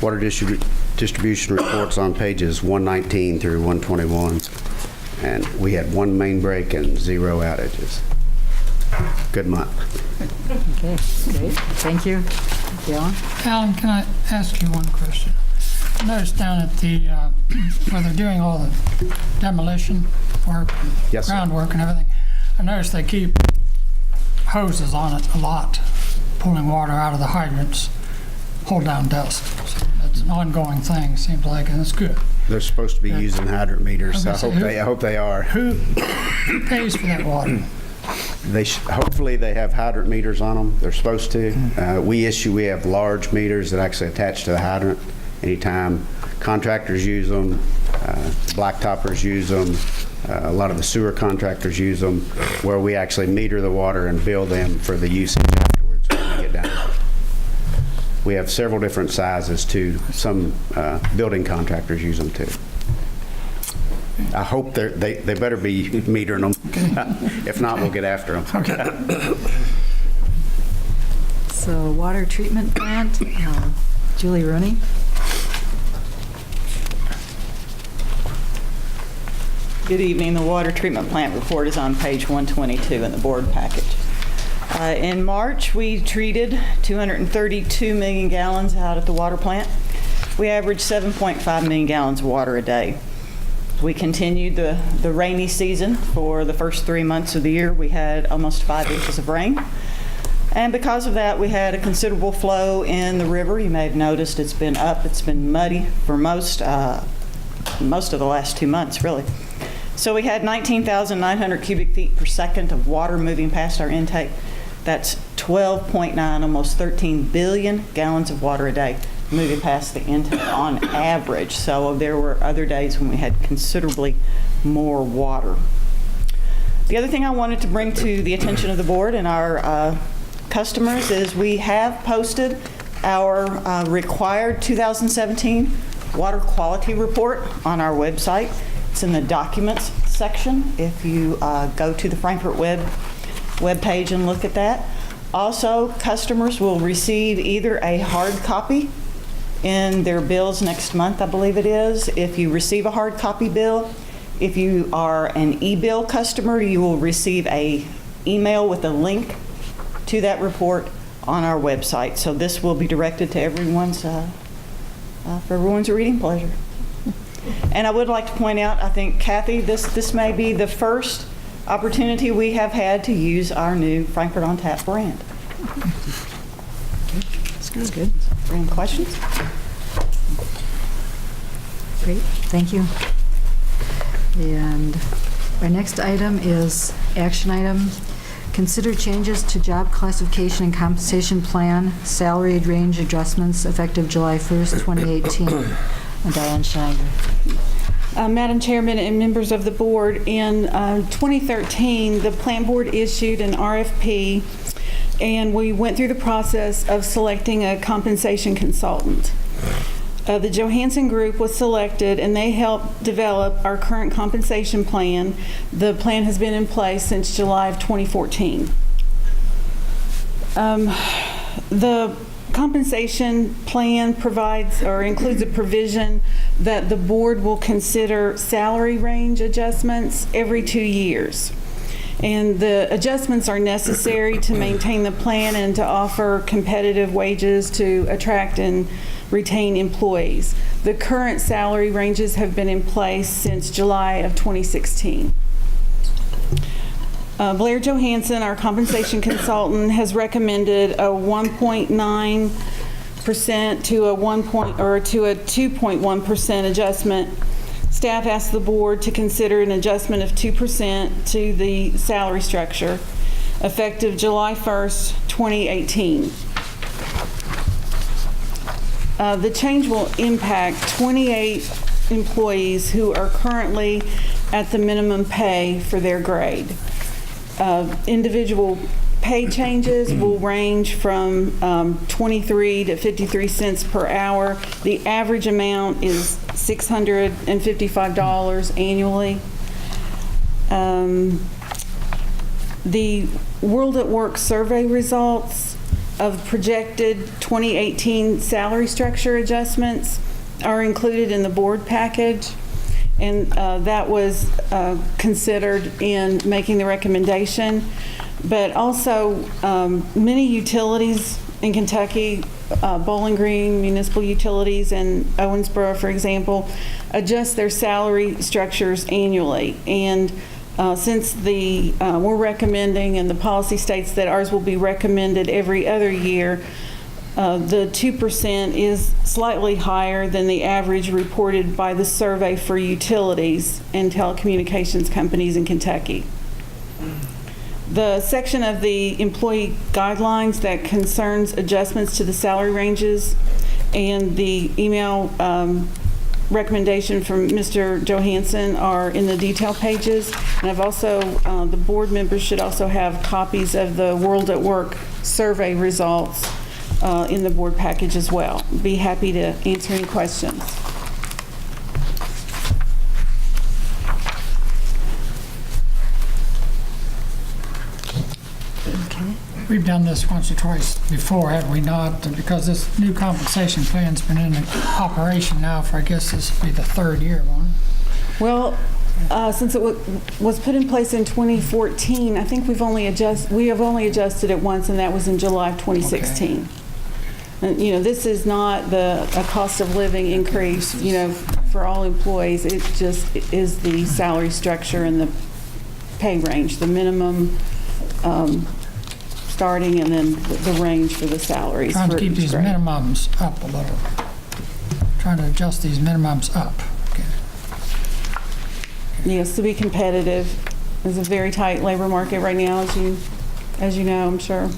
water distribution reports on pages 119 through 121. And we had 1 main break and 0 outages. Good month. Okay, great. Thank you. Alan? Alan, can I ask you one question? I noticed down at the, where they're doing all the demolition work, Yes, groundwork and everything, I noticed they keep hoses on it a lot, pulling water out of the hydrants, pull down dust. So that's an ongoing thing, seems like, and it's good. They're supposed to be using hydrant meters, so I Okay, hope they are. Who pays for that water? Hopefully they have hydrant meters on them. They're supposed to. We have large meters that actually attach to the hydrant. Anytime contractors use them, blacktoppers use them, a lot of the sewer contractors use them, where we actually meter the water and bill them for the usage afterwards when we get down. We have several different sizes too. Some building contractors use them too. I hope they better be metering them. If not, we'll get after them. Okay. So water treatment plant, Julie Rooney. Good evening. The water treatment plant report is on page 122 in the board package. In March, we treated 232 million gallons out at the water plant. We averaged 7.5 million gallons of water a day. We continued the rainy season. For the first 3 months of the year, we had almost 5 inches of rain. And because of that, we had a considerable flow in the river. You may have noticed it's been up. It's been muddy for most of the last 2 months, really. So we had 19,900 cubic feet per second of water moving past our intake. That's 12.9, almost 13 billion gallons of water a day moving past the intake on average. So there were other days when we had considerably more water. The other thing I wanted to bring to the attention of the board and our customers is we have posted our required 2017 water quality report on our website. It's in the documents section if you go to the Frankfort web page and look at that. Also, customers will receive either a hard copy in their bills next month, I believe it is. If you receive a hard copy bill, if you are an e-bill customer, you will receive an email with a link to that report on our website. So this will be directed to everyone's, for everyone's reading pleasure. And I would like to point out, I think, Kathy, this may be the first opportunity we have had to use our new Frankfort on Tap brand. That's good. Any questions? Great, thank you. And our next item is action item. Consider changes to job classification and compensation plan, salary range adjustments effective July 1st, 2018. Diane Schneider. Madam Chairman and members of the board, in 2013, the Plant Board issued an RFP, and we went through the process of selecting a compensation consultant. The Johansson Group was selected, and they helped develop our current compensation plan. The plan has been in place since July of 2014. The compensation plan provides or includes a provision that the board will consider salary range adjustments every 2 years. And the adjustments are necessary to maintain the plan and to offer competitive wages to attract and retain employees. The current salary ranges have been in place since July of 2016. Blair Johansson, our compensation consultant, has recommended a 1.9% to a 2.1% adjustment. Staff asked the board to consider an adjustment of 2% to the salary structure, effective July 1st, 2018. The change will impact 28 employees who are currently at the minimum pay for their grade. Individual pay changes will range from 23 to 53 cents per hour. The average amount is $655 annually. The World at Work survey results of projected 2018 salary structure adjustments are included in the board package, and that was considered in making the recommendation. But also, many utilities in Kentucky, Bowling Green, municipal utilities, and Owensboro, for example, adjust their salary structures annually. And since we're recommending, and the policy states that ours will be recommended every other year, the 2% is slightly higher than the average reported by the survey for utilities and telecommunications companies in Kentucky. The section of the employee guidelines that concerns adjustments to the salary ranges and the email recommendation from Mr. Johansson are in the detail pages. And I've also, the board members should also have copies of the World at Work survey results in the board package as well. Be happy to answer any questions. We've done this once or twice before, have we not? Because this new compensation plan's been in operation now for, I guess this will be the third year, won't it? Well, since it was put in place in 2014, I think we have only adjusted it once, and that was in July of 2016. Okay. And, this is not a cost of living increase, for all employees. It just is the salary structure and the pay range, the minimum starting, and then the range for the salaries. Trying to keep these minimums up a little. Trying to adjust these minimums up. Okay. Yes, to be competitive. There's a very tight labor market right now, as you know, I'm sure.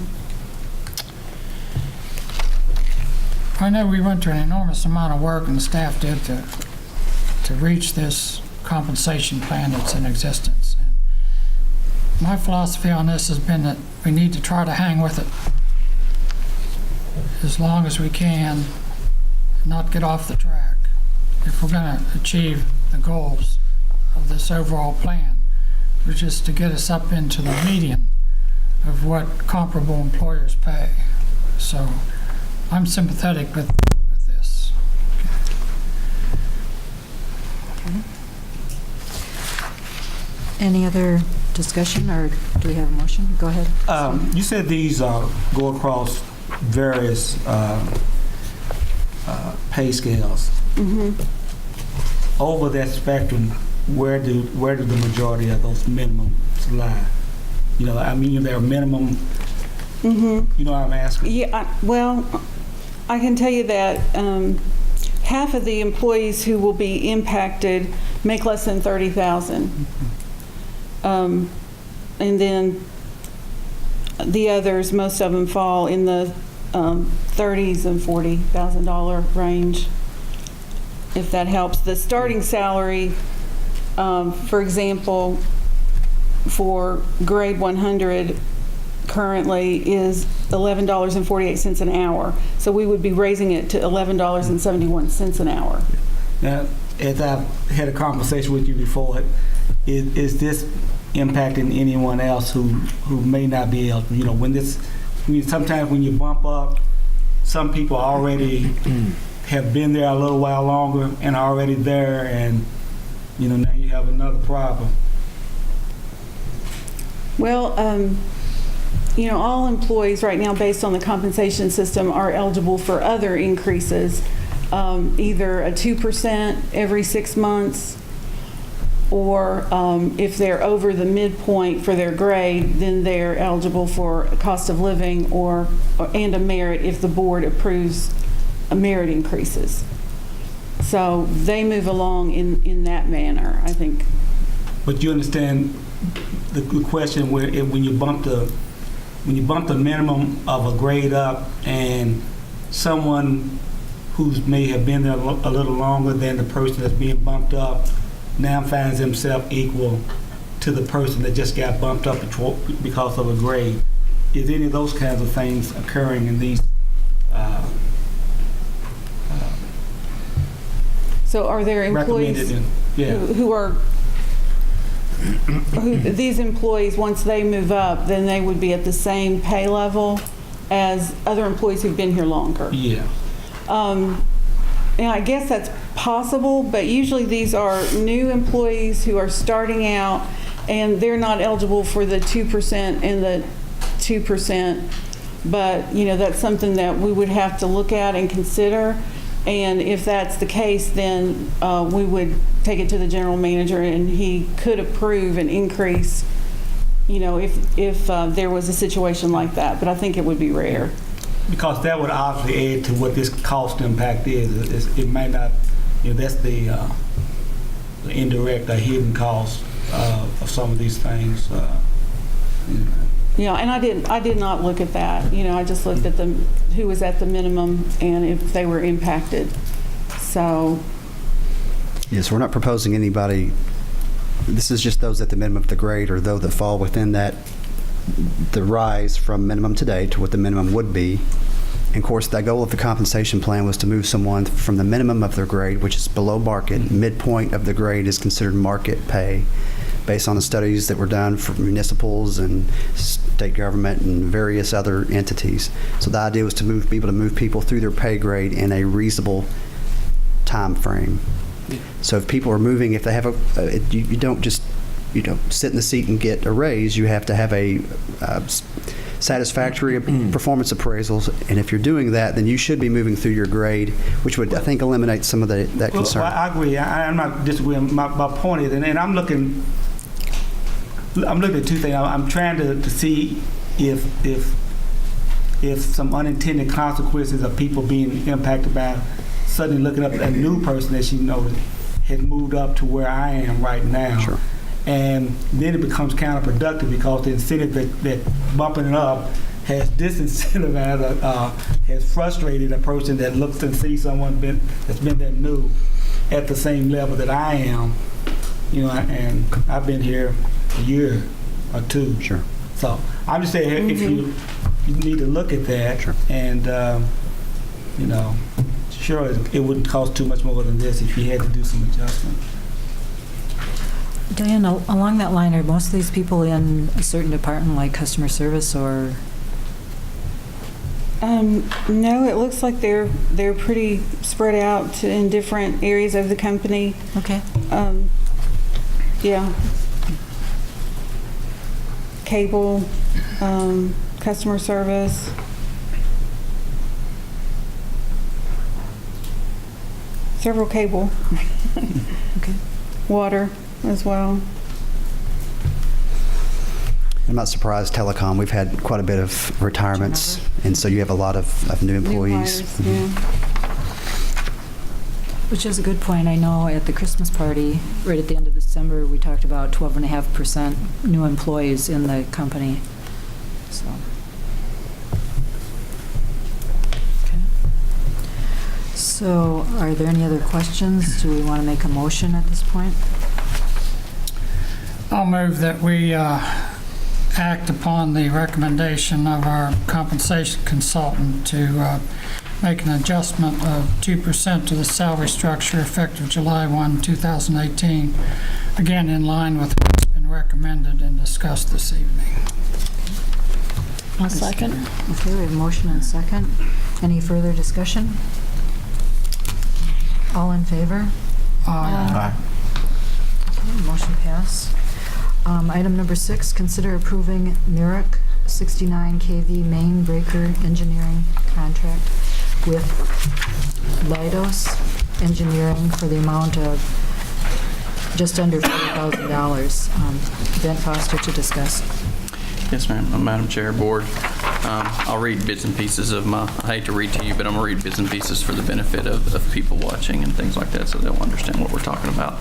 I know we went through an enormous amount of work, and the staff did, to reach this compensation plan that's in existence. And my philosophy on this has been that we need to try to hang with it as long as we can, and not get off the track if we're going to achieve the goals of this overall plan, which is to get us up into the median of what comparable employers pay. So I'm sympathetic with this. Okay. Any other discussion, or do we have a motion? Go ahead. You said these go across various pay scales. Mm-hmm. Over that spectrum, where do the majority of those minimums lie? There are minimum. Mm-hmm. You know what I'm asking? Yeah. Well, I can tell you that half of the employees who will be impacted make less than $30,000. And then the others, most of them fall in the $30,000 and $40,000 range. if that helps. The starting salary, for example, for grade 100 currently is $11.48 an hour. So we would be raising it to $11.71 an hour. Now, as I've had a conversation with you before, is this impacting anyone else who may not be able, you know, sometimes when you bump up, some people already have been there a little while longer and are already there, and, you know, now you have another problem. Well, you know, all employees right now, based on the compensation system, are eligible for other increases, either a 2% every 6 months, or if they're over the midpoint for their grade, then they're eligible for a cost of living and a merit if the board approves a merit increases. So they move along in that manner, I think. But you understand the question where when you bump the minimum of a grade up, and someone who may have been there a little longer than the person that's being bumped up now finds himself equal to the person that just got bumped up because of a grade. Is any of those kinds of things occurring in these? So are there employees these employees, once they move up, then they would be at the same pay level as other employees who've been here longer? Yeah. And I guess that's possible, but usually these are new employees who are starting out, and they're not eligible for the 2% and the 2%. But, you know, that's something that we would have to look at and consider. And if that's the case, then we would take it to the general manager, and he could approve an increase, you know, if there was a situation like that. But I think it would be rare. Because that would obviously add to what this cost impact is. It might not, you know, that's the indirect or hidden cost of some of these things. You know. Yeah, and I did not look at that. You know, I just looked at who was at the minimum and if they were impacted. So. Yes, we're not proposing anybody. This is just those at the minimum of the grade, or those that fall within that, the rise from minimum today to what the minimum would be. And of course, the goal of the compensation plan was to move someone from the minimum of their grade, which is below market. Midpoint of the grade is considered market pay, based on the studies that were done for municipals and state government and various other entities. So the idea was to be able to move people through their pay grade in a reasonable time frame. So if people are moving, if they have you don't just, you know, sit in the seat and get a raise. You have to have a satisfactory performance appraisals, and if you're doing that, then you should be moving through your grade, which would, I think, eliminate some of that concern. Well, I agree. I'm not disagreeing. My point is, and I'm looking at two things. I'm trying to see if some unintended consequences of people being impacted by suddenly looking up at a new person that you know had moved up to where I am right now. Sure. And then it becomes counterproductive because the incentive that bumping it up has disincentivized, has frustrated a person that looks and sees someone that's been there new at the same level that I am. You know, and I've been here a year or two. Sure. So I'm just saying, if you need to look at that, sure. And you know, sure, it wouldn't cost too much more than this if you had to do some adjustment. Diane, along that line, are most of these people in a certain department like customer service or? No, it looks like they're pretty spread out in different areas of the company. Okay. Yeah. Cable, customer service. Several cable. Okay. Water as well. I'm not surprised, telecom, we've had quite a bit of retirements, and so you have a lot of new employees. New hires, yeah. Which is a good point. I know at the Christmas party, right at the end of December, we talked about 12.5% new employees in the company. So. Okay. So are there any other questions? Do we want to make a motion at this point? I'll move that we act upon the recommendation of our compensation consultant to make an adjustment of 2% to the salary structure effective July 1, 2018, again in line with what's been recommended and discussed this evening. I'll second. Okay, we have a motion and a second. Any further discussion? All in favor? Aye. Okay, motion passed. Item number 6, consider approving Myrick 69 kV main breaker engineering contract with Leidos Engineering for the amount of just under $40,000. Ben Foster to discuss. Yes, ma'am. Madam Chair, Board, I'll read bits and pieces of I hate to read to you, but I'm going to read bits and pieces for the benefit of people watching and things like that so they'll understand what we're talking about.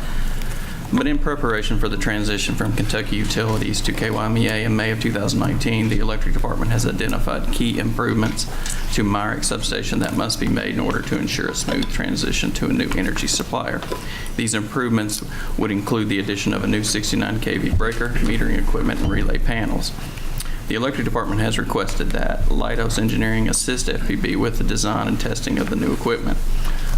But in preparation for the transition from Kentucky Utilities to KyMEA in May of 2019, the Electric Department has identified key improvements to Myrick substation that must be made in order to ensure a smooth transition to a new energy supplier. These improvements would include the addition of a new 69 kV breaker, metering equipment, and relay panels. The Electric Department has requested that Leidos Engineering assist FPB with the design and testing of the new equipment.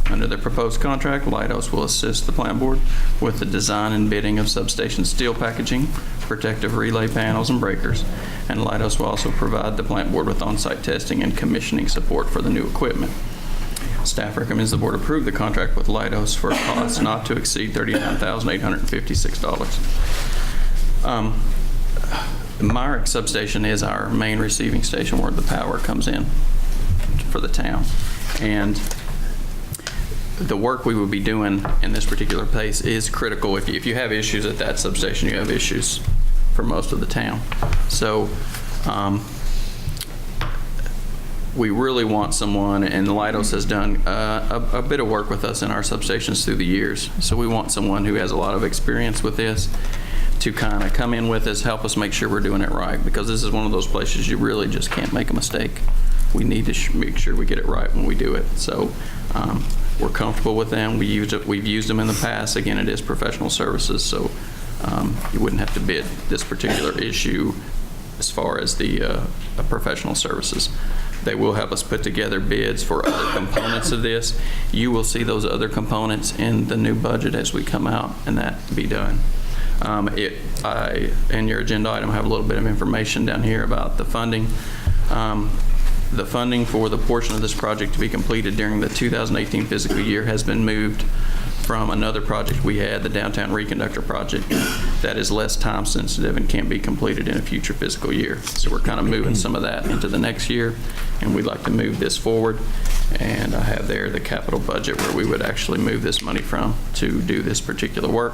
Under the proposed contract, Leidos will assist the plant board with the design and bidding of substation steel packaging, protective relay panels, and breakers, and Leidos will also provide the plant board with on-site testing and commissioning support for the new equipment. Staff recommends the board approve the contract with Leidos for a cost not to exceed $39,856. Myrick substation is our main receiving station where the power comes in for the town, and the work we would be doing in this particular place is critical. If you have issues at that substation, you have issues for most of the town. So we really want someone, and Leidos has done a bit of work with us in our substations through the years. So we want someone who has a lot of experience with this to kind of come in with us, help us make sure we're doing it right, because this is one of those places you really just can't make a mistake. We need to make sure we get it right when we do it. So we're comfortable with them. We've used them in the past. Again, it is professional services, so you wouldn't have to bid this particular issue as far as the professional services. They will have us put together bids for other components of this. You will see those other components in the new budget as we come out, and that be done. In your agenda item, I have a little bit of information down here about the funding. The funding for the portion of this project to be completed during the 2018 fiscal year has been moved from another project we had, the Downtown Reconductor Project, that is less time sensitive and can't be completed in a future fiscal year. So we're kind of moving some of that into the next year, and we'd like to move this forward. And I have there the capital budget where we would actually move this money from to do this particular work.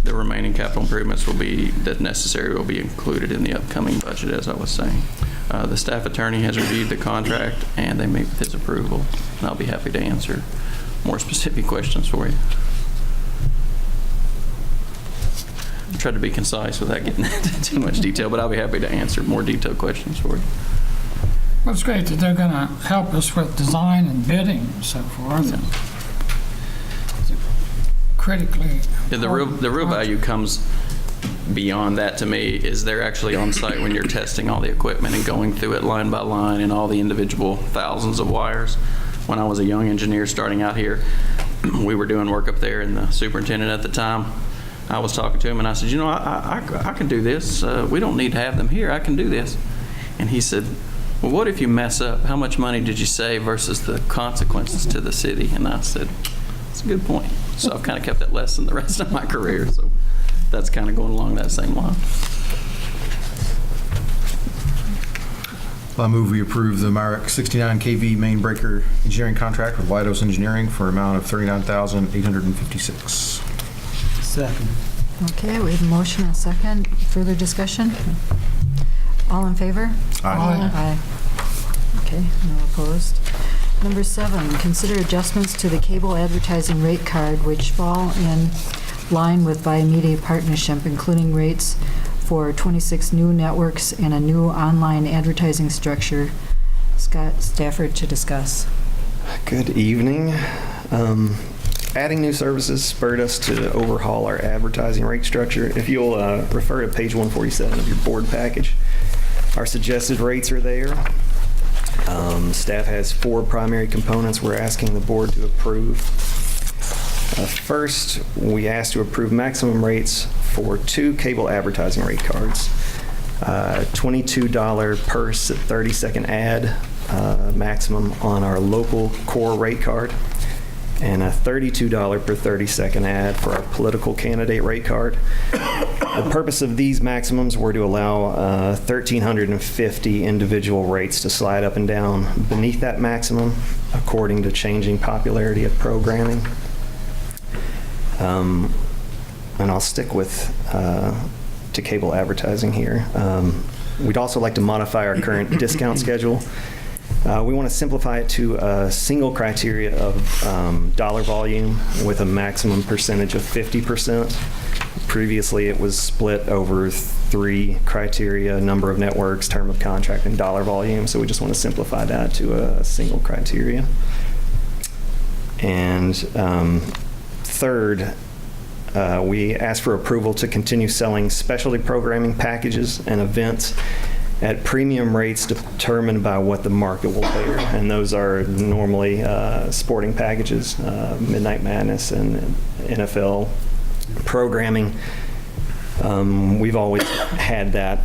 The remaining capital improvements that necessary will be included in the upcoming budget, as I was saying. The staff attorney has reviewed the contract, and they meet with his approval. And I'll be happy to answer more specific questions for you. I tried to be concise without getting into too much detail, but I'll be happy to answer more detailed questions for you. Well, it's great that they're going to help us with design and bidding and so forth. And critically, yeah, the real value comes beyond that to me is they're actually on site when you're testing all the equipment and going through it line by line and all the individual thousands of wires. When I was a young engineer starting out here, we were doing work up there, and the superintendent at the time, I was talking to him, and I said, you know, I can do this. We don't need to have them here. I can do this. And he said, well, what if you mess up? How much money did you save versus the consequences to the city? And I said, that's a good point. So I've kind of kept that lesson the rest of my career. So that's kind of going along that same line. I move we approve the Myrick 69 kV main breaker engineering contract with Leidos Engineering for an amount of $39,856. Second. Okay, we have a motion and a second. Further discussion? All in favor? Aye. Aye. Okay, no opposed. Number 7, consider adjustments to the cable advertising rate card which fall in line with Viamedia partnership, including rates for 26 new networks and a new online advertising structure. Scott Stafford to discuss. Good evening. Adding new services spurred us to overhaul our advertising rate structure. If you'll refer to page 147 of your board package, our suggested rates are there. Staff has 4 primary components we're asking the board to approve. First, we asked to approve maximum rates for 2 cable advertising rate cards. $22 per 30-second ad maximum on our local core rate card, and a $32 per 30-second ad for our political candidate rate card. The purpose of these maximums were to allow 1,350 individual rates to slide up and down beneath that maximum according to changing popularity of programming. And I'll stick with to cable advertising here. We'd also like to modify our current discount schedule. We want to simplify it to a single criteria of dollar volume with a maximum percentage of 50%. Previously, it was split over 3 criteria: number of networks, term of contract, and dollar volume. So we just want to simplify that to a single criteria. And third, we ask for approval to continue selling specialty programming packages and events at premium rates determined by what the market will bear. And those are normally sporting packages, Midnight Madness and NFL programming. We've always had that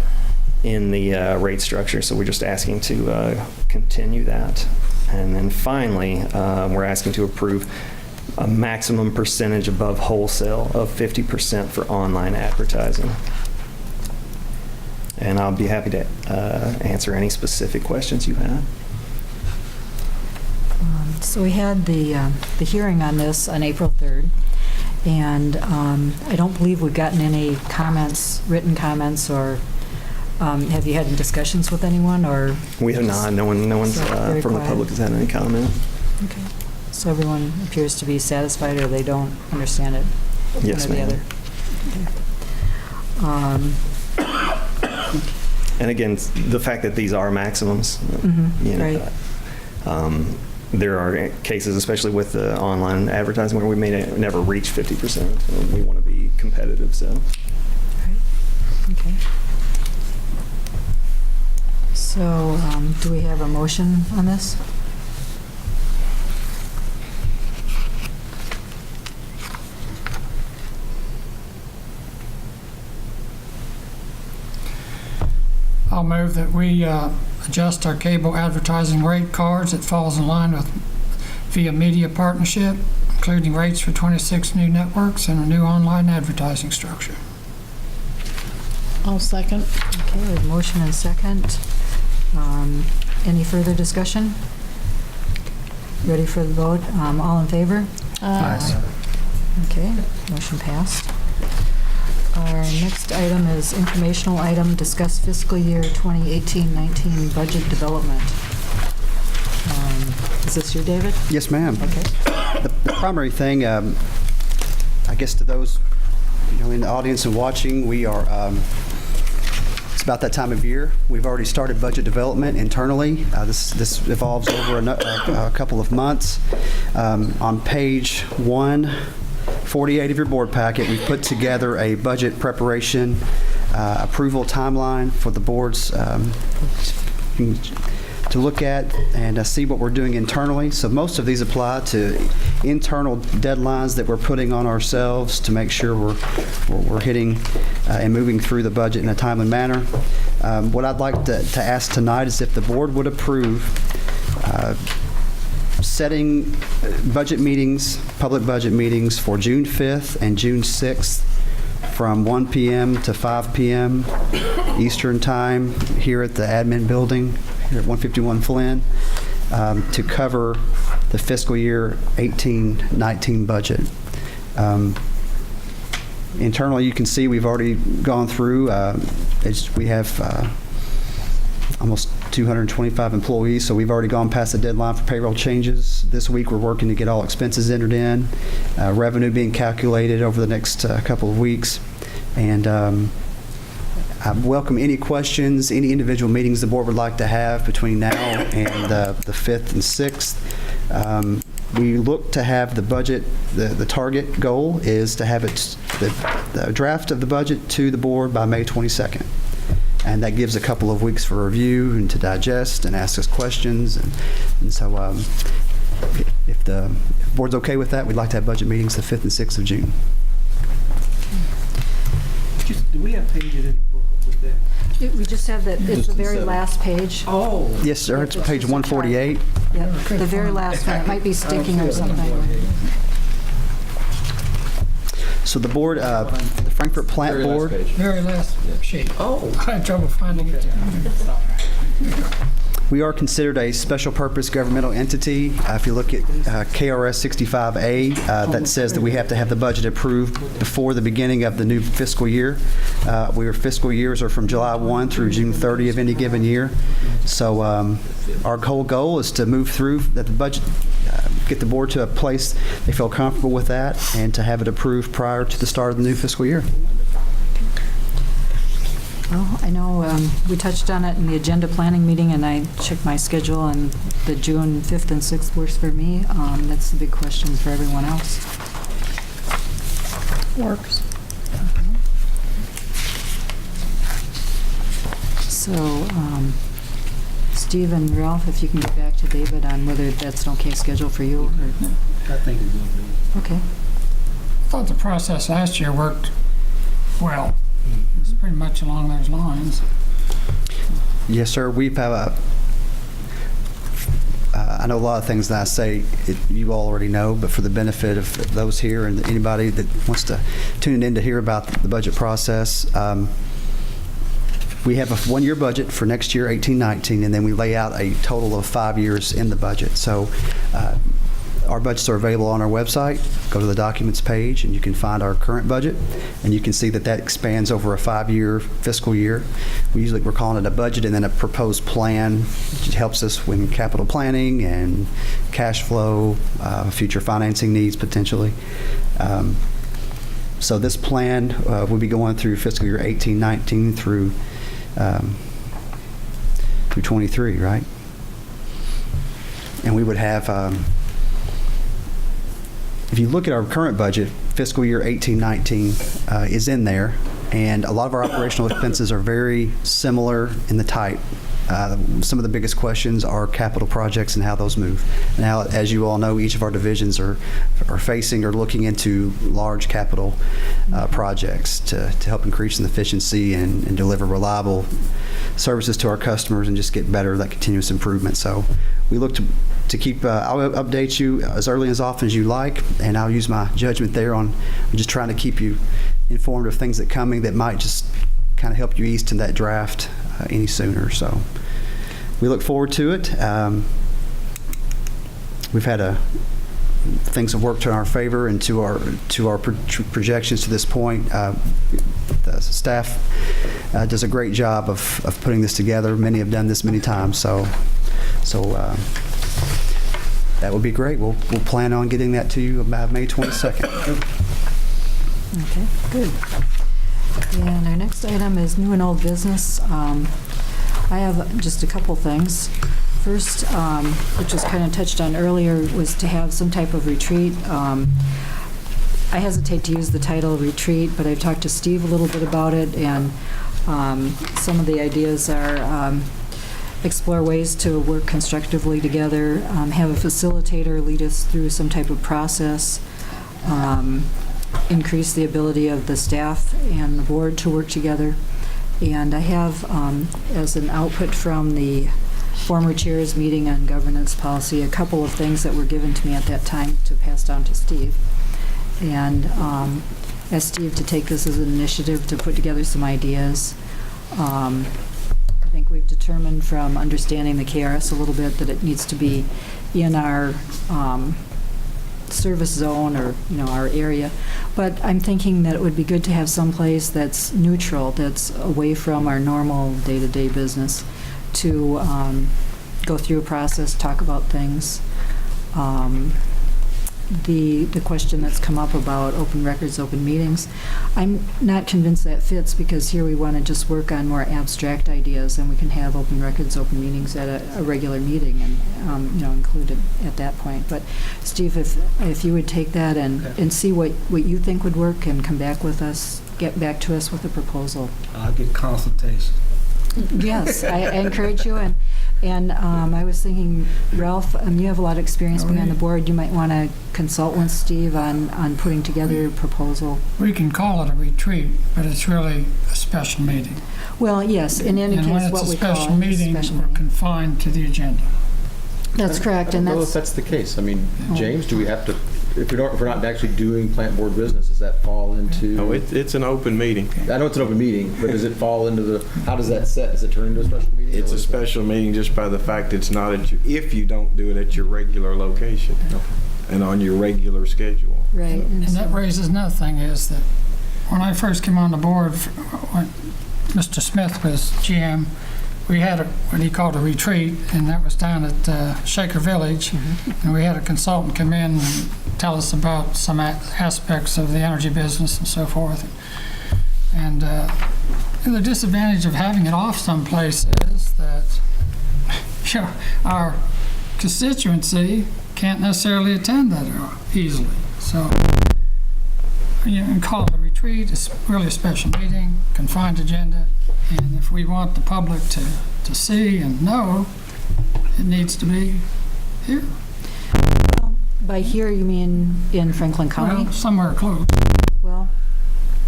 in the rate structure, so we're just asking to continue that. And then finally, we're asking to approve a maximum percentage above wholesale of 50% for online advertising. And I'll be happy to answer any specific questions you have. So we had the hearing on this on April 3rd, and I don't believe we've gotten any comments, written comments, or have you had any discussions with anyone? Or we have not. No one's from the public has had any comment. Okay. So everyone appears to be satisfied, or they don't understand it? Yes, one or the ma'am. other. And again, the fact that these are maximums, you know, right. There are cases, especially with the online advertising, where we may never reach 50%. So we want to be competitive. So. Right. Okay. So, do we have a motion on this? I'll move that we adjust our cable advertising rate cards that falls in line with Viamedia partnership, including rates for 26 new networks and a new online advertising structure. I'll second. Okay, we have motion and second. Any further discussion? Ready for the vote? All in favor? Aye. Okay, motion passed. Our next item is informational item, discuss fiscal year 2018-19 budget development. Is this you, David? Yes, ma'am. Okay. The primary thing, I guess to those in the audience and watching, we are, it's about that time of year. We've already started budget development internally. This evolves over a couple of months. On page 148 of your board packet, we've put together a budget preparation approval timeline for the boards to look at and see what we're doing internally. So most of these apply to internal deadlines that we're putting on ourselves to make sure we're hitting and moving through the budget in a timely manner. What I'd like to ask tonight is if the board would approve setting budget meetings, public budget meetings for June 5th and June 6th from 1 p.m. to 5 p.m. Eastern Time here at the admin building here at 151 Flynn to cover the fiscal year 18-19 budget. Internally, you can see we've already gone through. We have almost 225 employees, so we've already gone past the deadline for payroll changes. This week, we're working to get all expenses entered in, revenue being calculated over the next couple of weeks. And I welcome any questions, any individual meetings the board would like to have between now and the 5th and 6th. We look to have the budget, the target goal is to have it, the draft of the budget to the board by May 22nd. And that gives a couple of weeks for review and to digest and ask us questions. And so if the board's okay with that, we'd like to have budget meetings the 5th and 6th of June. Do we have pages in the book with that? We just have that, it's the very last page. Oh. Yes, sir, it's page 148. Yep, the very last one. It might be sticking or something. So the board, the Frankfort Plant Board. Very last sheet. Oh. I had trouble finding it. We are considered a special purpose governmental entity. If you look at KRS 65A, that says that we have to have the budget approved before the beginning of the new fiscal year. Our fiscal years are from July 1 through June 30 of any given year. So our whole goal is to move through that the budget, get the board to a place they feel comfortable with that, and to have it approved prior to the start of the new fiscal year. Well, I know we touched on it in the agenda planning meeting, and I checked my schedule, and the June 5th and 6th works for me. That's the big question for everyone else. Works. So, Steve and Ralph, if you can get back to David on whether that's an okay schedule for you. Or... I think it will be. Okay. I thought the process last year worked well. It's pretty much along those lines. Yes, sir. We've I know a lot of things that I say you all already know, but for the benefit of those here and anybody that wants to tune in to hear about the budget process, we have a one-year budget for next year, 18-19, and then we lay out a total of 5 years in the budget. So our budgets are available on our website. Go to the documents page and you can find our current budget, and you can see that that expands over a 5-year fiscal year. We're calling it a budget and then a proposed plan, which helps us with capital planning and cash flow, future financing needs potentially. So this plan will be going through fiscal year 18-19 through 23, right? And we would have, if you look at our current budget, fiscal year 18-19 is in there, and a lot of our operational expenses are very similar in the type. Some of the biggest questions are capital projects and how those move. Now, as you all know, each of our divisions are facing or looking into large capital projects to help increase in efficiency and deliver reliable services to our customers and just get better, that continuous improvement. So we look to keep, I'll update you as early and as often as you like, and I'll use my judgment there on just trying to keep you informed of things that coming that might just kind of help you ease to that draft any sooner. So we look forward to it. We've had things have worked in our favor and to our projections to this point. The staff does a great job of putting this together. Many have done this many times, so that would be great. We'll plan on getting that to you about May 22nd. Okay, good. And our next item is new and old business. I have just a couple things. First, which was kind of touched on earlier, was to have some type of retreat. I hesitate to use the title retreat, but I've talked to Steve a little bit about it, and some of the ideas are explore ways to work constructively together, have a facilitator lead us through some type of process, increase the ability of the staff and the board to work together. And I have, as an output from the former chair's meeting on governance policy, a couple of things that were given to me at that time to pass down to Steve. And asked Steve to take this as an initiative to put together some ideas. I think we've determined from understanding the KRS a little bit that it needs to be in our service zone, or our area, but I'm thinking that it would be good to have some place that's neutral, that's away from our normal day-to-day business, to go through a process, talk about things. the question that's come up about open records, open meetings. I'm not convinced that fits, because here we want to just work on more abstract ideas, and we can have open records, open meetings at a regular meeting and, include it at that point. But Steve, if you would take that and see what you think would work and come back with us, get back to us with a proposal. I'll get consultation. Yes, I encourage you. And I was thinking, Ralph, you have a lot of experience being on the board. You might want to consult with Steve on putting together a proposal. We can call it a retreat, but it's really a special meeting. Well, yes, in any case, what we call it. And when it's a special meeting, we're confined to the agenda. That's correct. I don't know if that's the case. I mean, James, do we have to, if we're not actually doing plant board business, does that fall into? No, it's an open meeting. I know it's an open meeting, but does it fall into the, how does that set? Does it turn into a special meeting? It's a special meeting just by the fact it's not at your, if you don't do it at your regular location and on your regular schedule. Right. And that raises another thing, is that when I first came on the board, when Mr. Smith was GM, we had what he called a retreat, and that was down at Shaker Village. And we had a consultant come in and tell us about some aspects of the energy business and so forth. And the disadvantage of having it off someplace is that our constituency can't necessarily attend that easily. So you can call it a retreat. It's really a special meeting, confined agenda. And if we want the public to see and know, it needs to be here. Well, by here, you mean in Franklin County? Well, somewhere close. Well,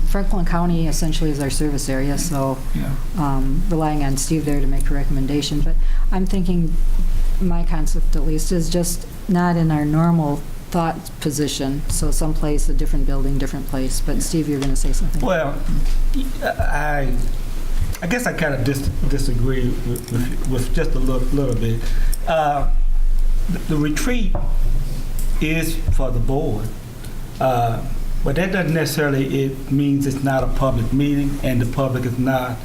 Franklin County essentially is our service area, so relying on Steve there to make a recommendation. But I'm thinking, my concept at least, is just not in our normal thought position. So someplace, a different building, different place. But Steve, you're going to say something. Well, I guess I kind of disagree with just a little bit. The retreat is for the board, but that doesn't necessarily it means it's not a public meeting, and the public is not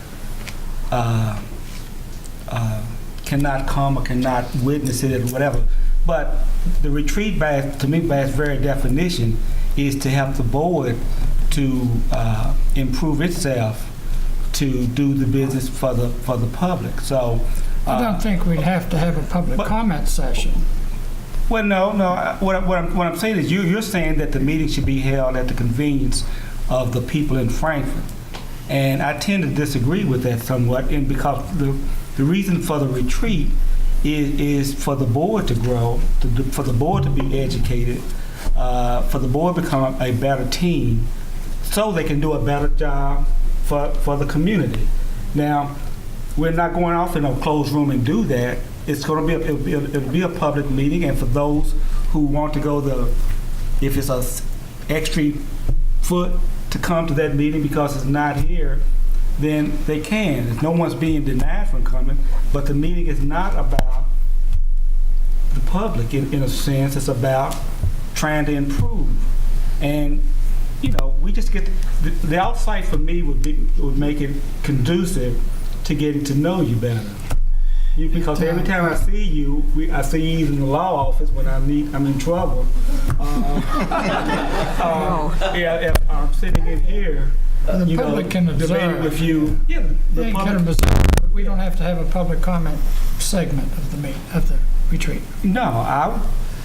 cannot come or cannot witness it or whatever. But the retreat, to me, by its very definition, is to help the board to improve itself, to do the business for the public. So I don't think we'd have to have a public comment session. Well, no. What I'm saying is you're saying that the meeting should be held at the convenience of the people in Frankfort, and I tend to disagree with that somewhat. And because the reason for the retreat is for the board to grow, for the board to be educated, for the board to become a better team, so they can do a better job for the community. Now, we're not going off in a closed room and do that. It's going to be it'll be a public meeting, and for those who want to go if it's a extra foot to come to that meeting because it's not here, then they can. No one's being denied from coming, but the meeting is not about the public in a sense. It's about trying to improve. And we just get the outside for me would make it conducive to getting to know you better. Because every time I see you, I see you in the law office when I'm in trouble. If I'm sitting in here, the public can observe. Debating with you. Yeah, the public can observe. We don't have to have a public comment segment of the retreat. No,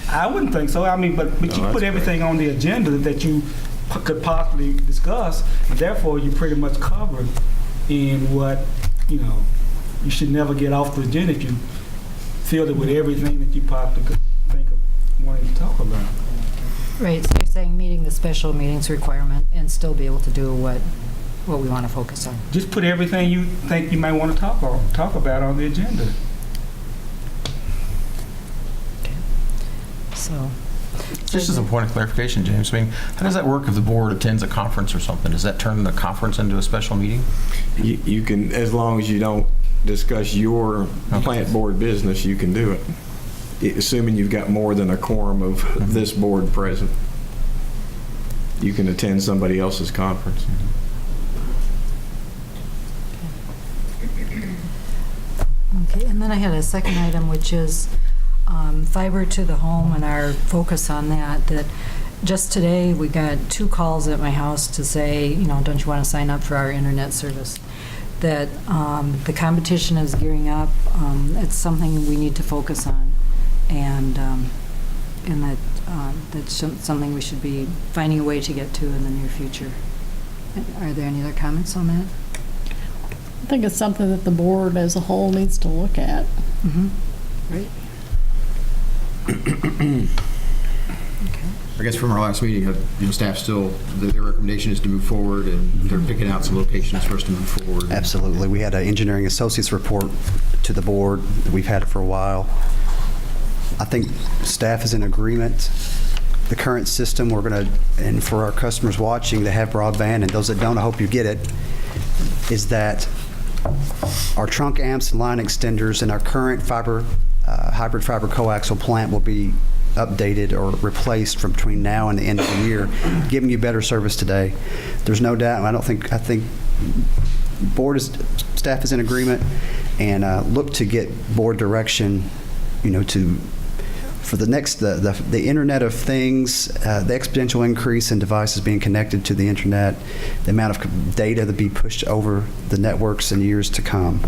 I wouldn't think so. I mean, but you put everything on the agenda that you could possibly discuss, and therefore you're pretty much covered in what, you should never get off the agenda if you filled it with everything that you possibly could think of wanting to talk about. Right, so you're saying meeting the special meetings requirement and still be able to do what we want to focus on. Just put everything you think you might want to talk about on the agenda. Okay. So just as a point of clarification, James, I mean, how does that work if the board attends a conference or something? Does that turn the conference into a special meeting? You can, as long as you don't discuss your plant board business, you can do it. Assuming you've got more than a quorum of this board present, you can attend somebody else's conference. Okay, and then I had a second item, which is fiber to the home and our focus on that, that just today we got 2 calls at my house to say, don't you want to sign up for our internet service? That the competition is gearing up. It's something we need to focus on, and that's something we should be finding a way to get to in the near future. Are there any other comments on that? I think it's something that the board as a whole needs to look at. Right. I guess from our last meeting, staff still, their recommendation is to move forward, and they're picking out some locations for us to move forward. Absolutely. We had an engineering associates report to the board. We've had it for a while. I think staff is in agreement. The current system, we're going to, and for our customers watching that have broadband, and those that don't, I hope you get it, is that our trunk amps and line extenders in our current hybrid fiber coaxial plant will be updated or replaced from between now and the end of the year, giving you better service today. There's no doubt. I think staff is in agreement, and look to get board direction, for the next, the Internet of Things, the exponential increase in devices being connected to the Internet, the amount of data to be pushed over the networks in years to come,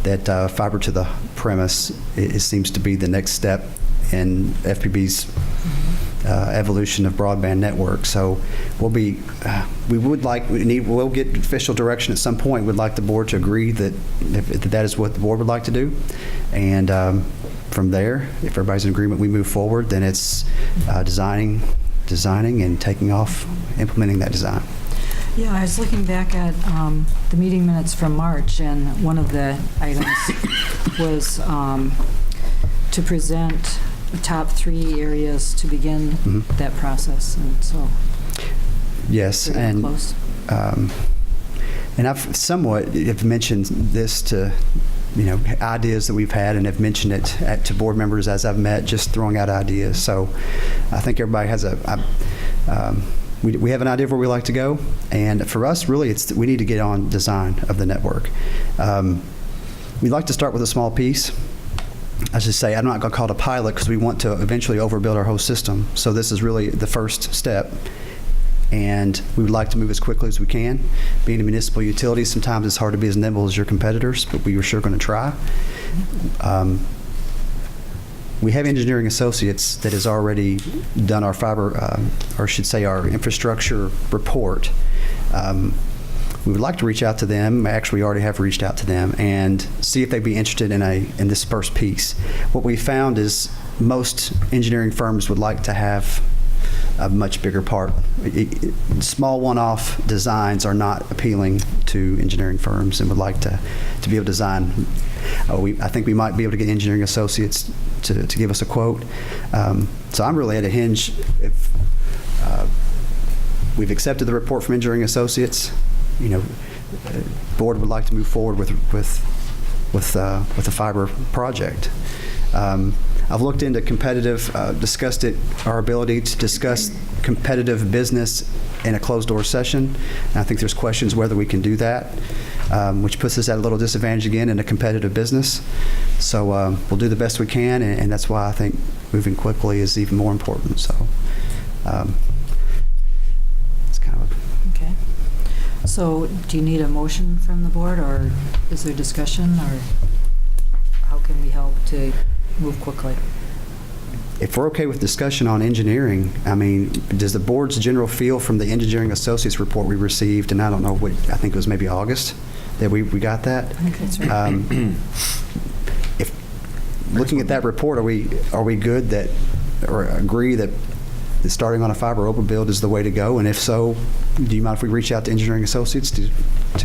that fiber to the premise, it seems to be the next step in FPB's evolution of broadband network. So we'll get official direction at some point. We'd like the board to agree that that is what the board would like to do, and from there, if everybody's in agreement, we move forward. Then it's designing and taking off, implementing that design. Yeah, I was looking back at the meeting minutes from March, and one of the items was to present the top 3 areas to begin that process, and so yes, and close. And I've somewhat mentioned this to ideas that we've had, and have mentioned it to board members as I've met, just throwing out ideas. So I think everybody has we have an idea of where we like to go, and for us, really, we need to get on design of the network. We'd like to start with a small piece. I should say, I'm not going to call it a pilot because we want to eventually overbuild our whole system. So this is really the first step, and we would like to move as quickly as we can. Being a municipal utility, sometimes it's hard to be as nimble as your competitors, but we were sure going to try. We have engineering associates that has already done our fiber, or should say our infrastructure report. We would like to reach out to them. Actually, we already have reached out to them and see if they'd be interested in this first piece. What we found is most engineering firms would like to have a much bigger part. Small one-off designs are not appealing to engineering firms, and would like to be able to design. I think we might be able to get engineering associates to give us a quote. So I'm really at a hinge. If we've accepted the report from engineering associates, board would like to move forward with a fiber project. I've looked into discussed our ability to discuss competitive business in a closed-door session. And I think there's questions whether we can do that, which puts us at a little disadvantage again in a competitive business. So we'll do the best we can, and that's why I think moving quickly is even more important. So it's kind of okay. So do you need a motion from the board, or is there discussion, or how can we help to move quickly? If we're okay with discussion on engineering, I mean, does the board's general feel from the engineering associates report we received, and I don't know, I think it was maybe August that we got that? I think that's right. If looking at that report, are we good that, or agree that starting on a fiber overbuild is the way to go? And if so, do you mind if we reach out to engineering associates to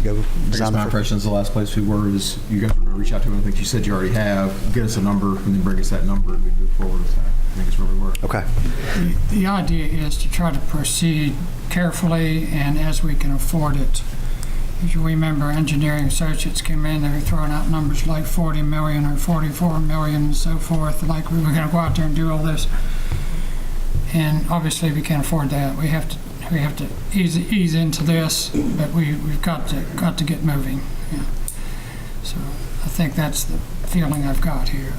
go design? My impression is the last place we were is you guys were going to reach out to them. I think you said you already have. Get us a number and then bring us that number, and we move forward with that. I think it's where we were. Okay. The idea is to try to proceed carefully and as we can afford it. As you remember, engineering associates came in, they were throwing out numbers like 40 million or 44 million and so forth, like we were going to go out there and do all this. And obviously we can't afford that. We have to ease into this, but we've got to get moving. Yeah. So I think that's the feeling I've got here.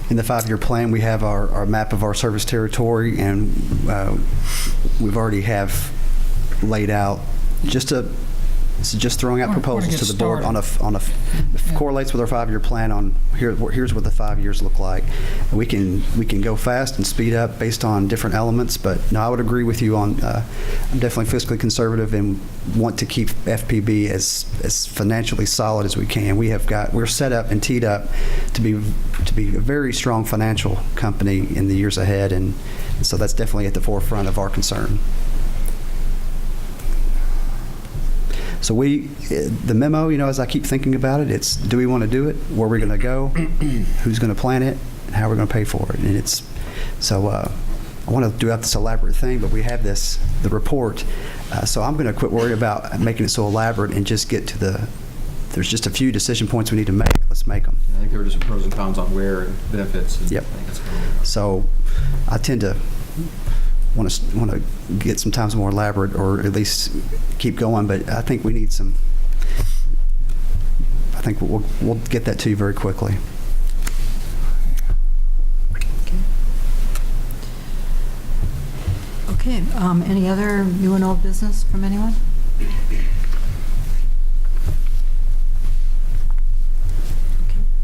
in the 5-year plan, we have our map of our service territory, and we've already have laid out just throwing out proposals to the board on a correlates with our 5-year plan on here's what the 5 years look like. We can go fast and speed up based on different elements, but no, I would agree with you on I'm definitely fiscally conservative and want to keep FPB as financially solid as we can. We're set up and teed up to be a very strong financial company in the years ahead, and so that's definitely at the forefront of our concern. So the memo, as I keep thinking about it, it's do we want to do it? Where are we going to go? Who's going to plan it? And how we're going to pay for it? And I want to do out this elaborate thing, but we have the report. So I'm going to quit worrying about making it so elaborate and just get to there's just a few decision points we need to make. Let's make them. I think there were just pros and cons on where and benefits. And yep. So I tend to want to get sometimes more elaborate, or at least keep going, but I think we need some. I think we'll get that to you very quickly. Okay. Any other new and old business from anyone? Okay.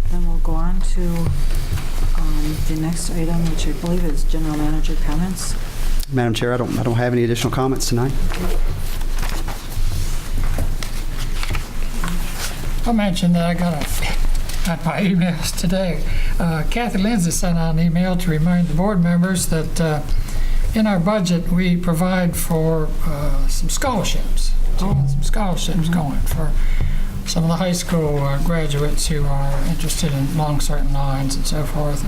Then we'll go on to the next item, which I believe is general manager comments. Madam Chair, I don't have any additional comments tonight. I mentioned that I got my emails today. Kathy Lindsay sent out an email to remind the board members that in our budget we provide for some scholarships. Some scholarships going for some of the high school graduates who are interested in along certain lines and so forth.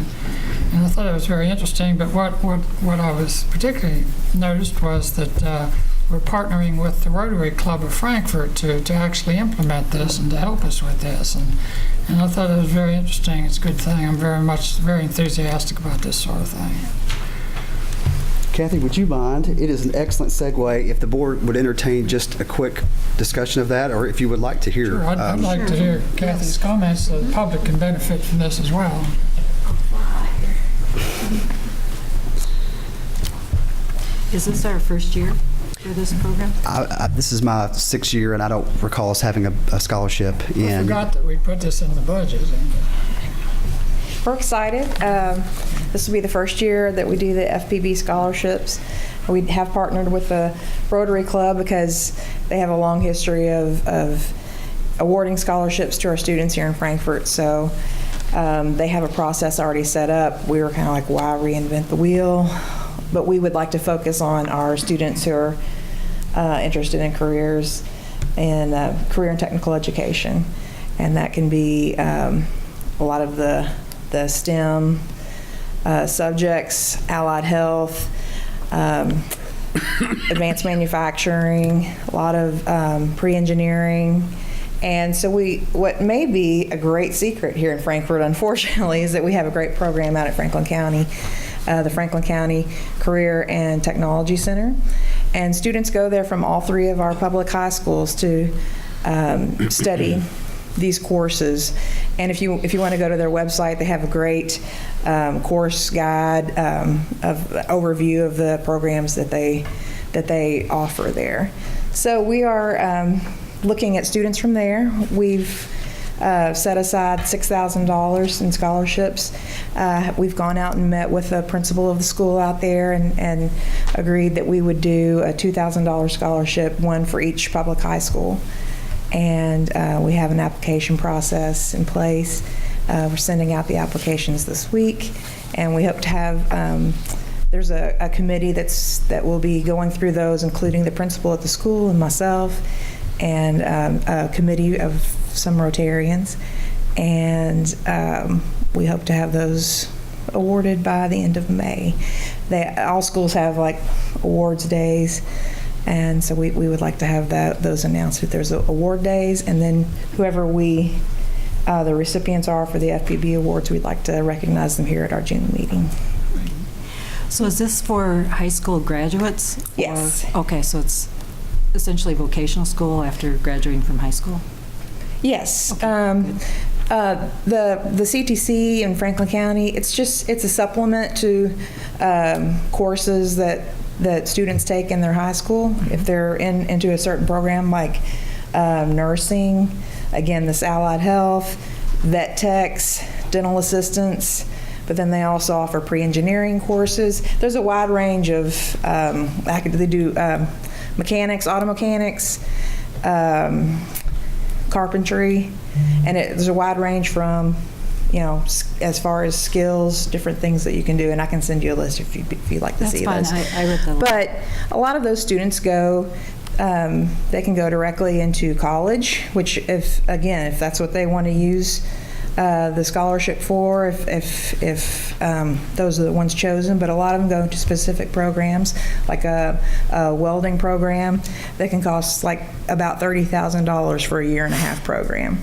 And I thought it was very interesting, but what I was particularly noticed was that we're partnering with the Rotary Club of Frankfort to actually implement this and to help us with this. And I thought it was very interesting. It's a good thing. I'm very enthusiastic about this sort of thing. Kathy, would you mind? It is an excellent segue if the board would entertain just a quick discussion of that, or if you would like to hear. Sure, I'd like to hear Kathy's comments so the public can benefit from this as well. Is this our first year for this program? This is my 6th year, and I don't recall us having a scholarship. I forgot that we put this in the budget. We're excited. This will be the first year that we do the FPB scholarships. We have partnered with the Rotary Club because they have a long history of awarding scholarships to our students here in Frankfort. So they have a process already set up. We were kind of like, why reinvent the wheel? But we would like to focus on our students who are interested in careers and career and technical education. And that can be a lot of the STEM subjects, allied health, advanced manufacturing, a lot of pre-engineering. And so what may be a great secret here in Frankfort, unfortunately, is that we have a great program out at Franklin County, the Franklin County Career and Technology Center. And students go there from all 3 of our public high schools to study these courses. And if you want to go to their website, they have a great course guide of overview of the programs that they offer there. So we are looking at students from there. We've set aside $6,000 in scholarships. We've gone out and met with the principal of the school out there and agreed that we would do a $2,000 scholarship, one for each public high school. And we have an application process in place. We're sending out the applications this week, and we hope to have, there's a committee that will be going through those, including the principal at the school and myself, and a committee of some Rotarians. And we hope to have those awarded by the end of May. All schools have like awards days. And so we would like to have those announced. If there's award days, and then whoever the recipients are for the FPB awards, we'd like to recognize them here at our June meeting. So is this for high school graduates? Yes. Okay, so it's essentially vocational school after graduating from high school? Yes. Okay, The CTC in Franklin County, it's a supplement to courses that students take in their high school if they're into a certain program like nursing, again, this allied health, vet techs, dental assistants, but then they also offer pre-engineering courses. There's a wide range of, they do mechanics, auto mechanics, carpentry, and there's a wide range from, as far as skills, different things that you can do, and I can send you a list if you'd like to see those. That's fine. I read the list. But a lot of those students go, they can go directly into college, which if that's what they want to use the scholarship for, if those are the ones chosen, but a lot of them go into specific programs, like a welding program that can cost like about $30,000 for a year-and-a-half program.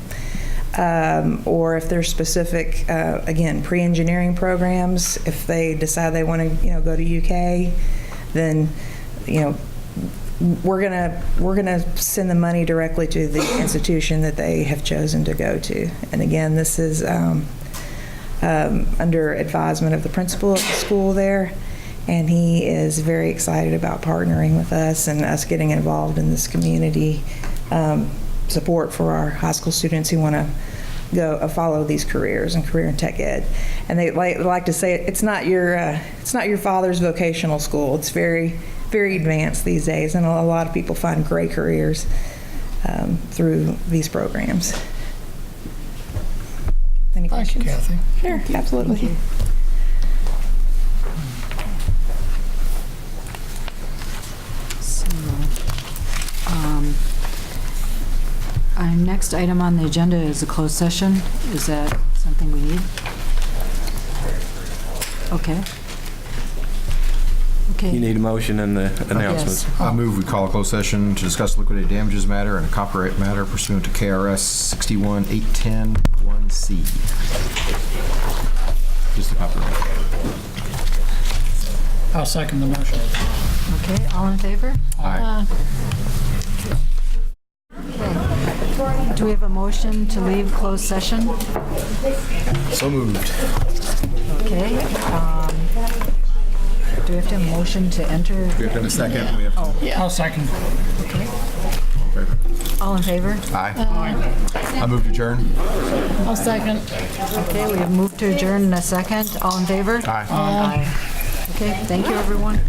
Or if there's specific, again, pre-engineering programs, if they decide they want to, go to UK, then, we're gonna send the money directly to the institution that they have chosen to go to. And again, this is under advisement of the principal of the school there, and he is very excited about partnering with us and us getting involved in this community support for our high school students who want to go follow these careers and career in tech ed. And they like to say it's not your father's vocational school. It's very, very advanced these days, and a lot of people find great careers through these programs. Any questions? Thank you, Kathy. Sure, absolutely. Our next item on the agenda is a closed session. Is that something we need? Okay. You need a motion and the announcements. Yes. I move we call a closed session to discuss liquidated damages matter and a copyright matter pursuant to KRS 61810(1)C. Just the copyright. I'll second the motion. Okay, all in favor? Aye. Okay. Do we have a motion to leave closed session? So moved. Okay. Do we have to have a motion to enter? We have to have a second. We have to. I'll second. Okay. Okay. All in favor? Aye. I move to adjourn. I'll second. Okay, we have moved to adjourn in a second. All in favor? Aye. Aye. Okay, thank you, everyone.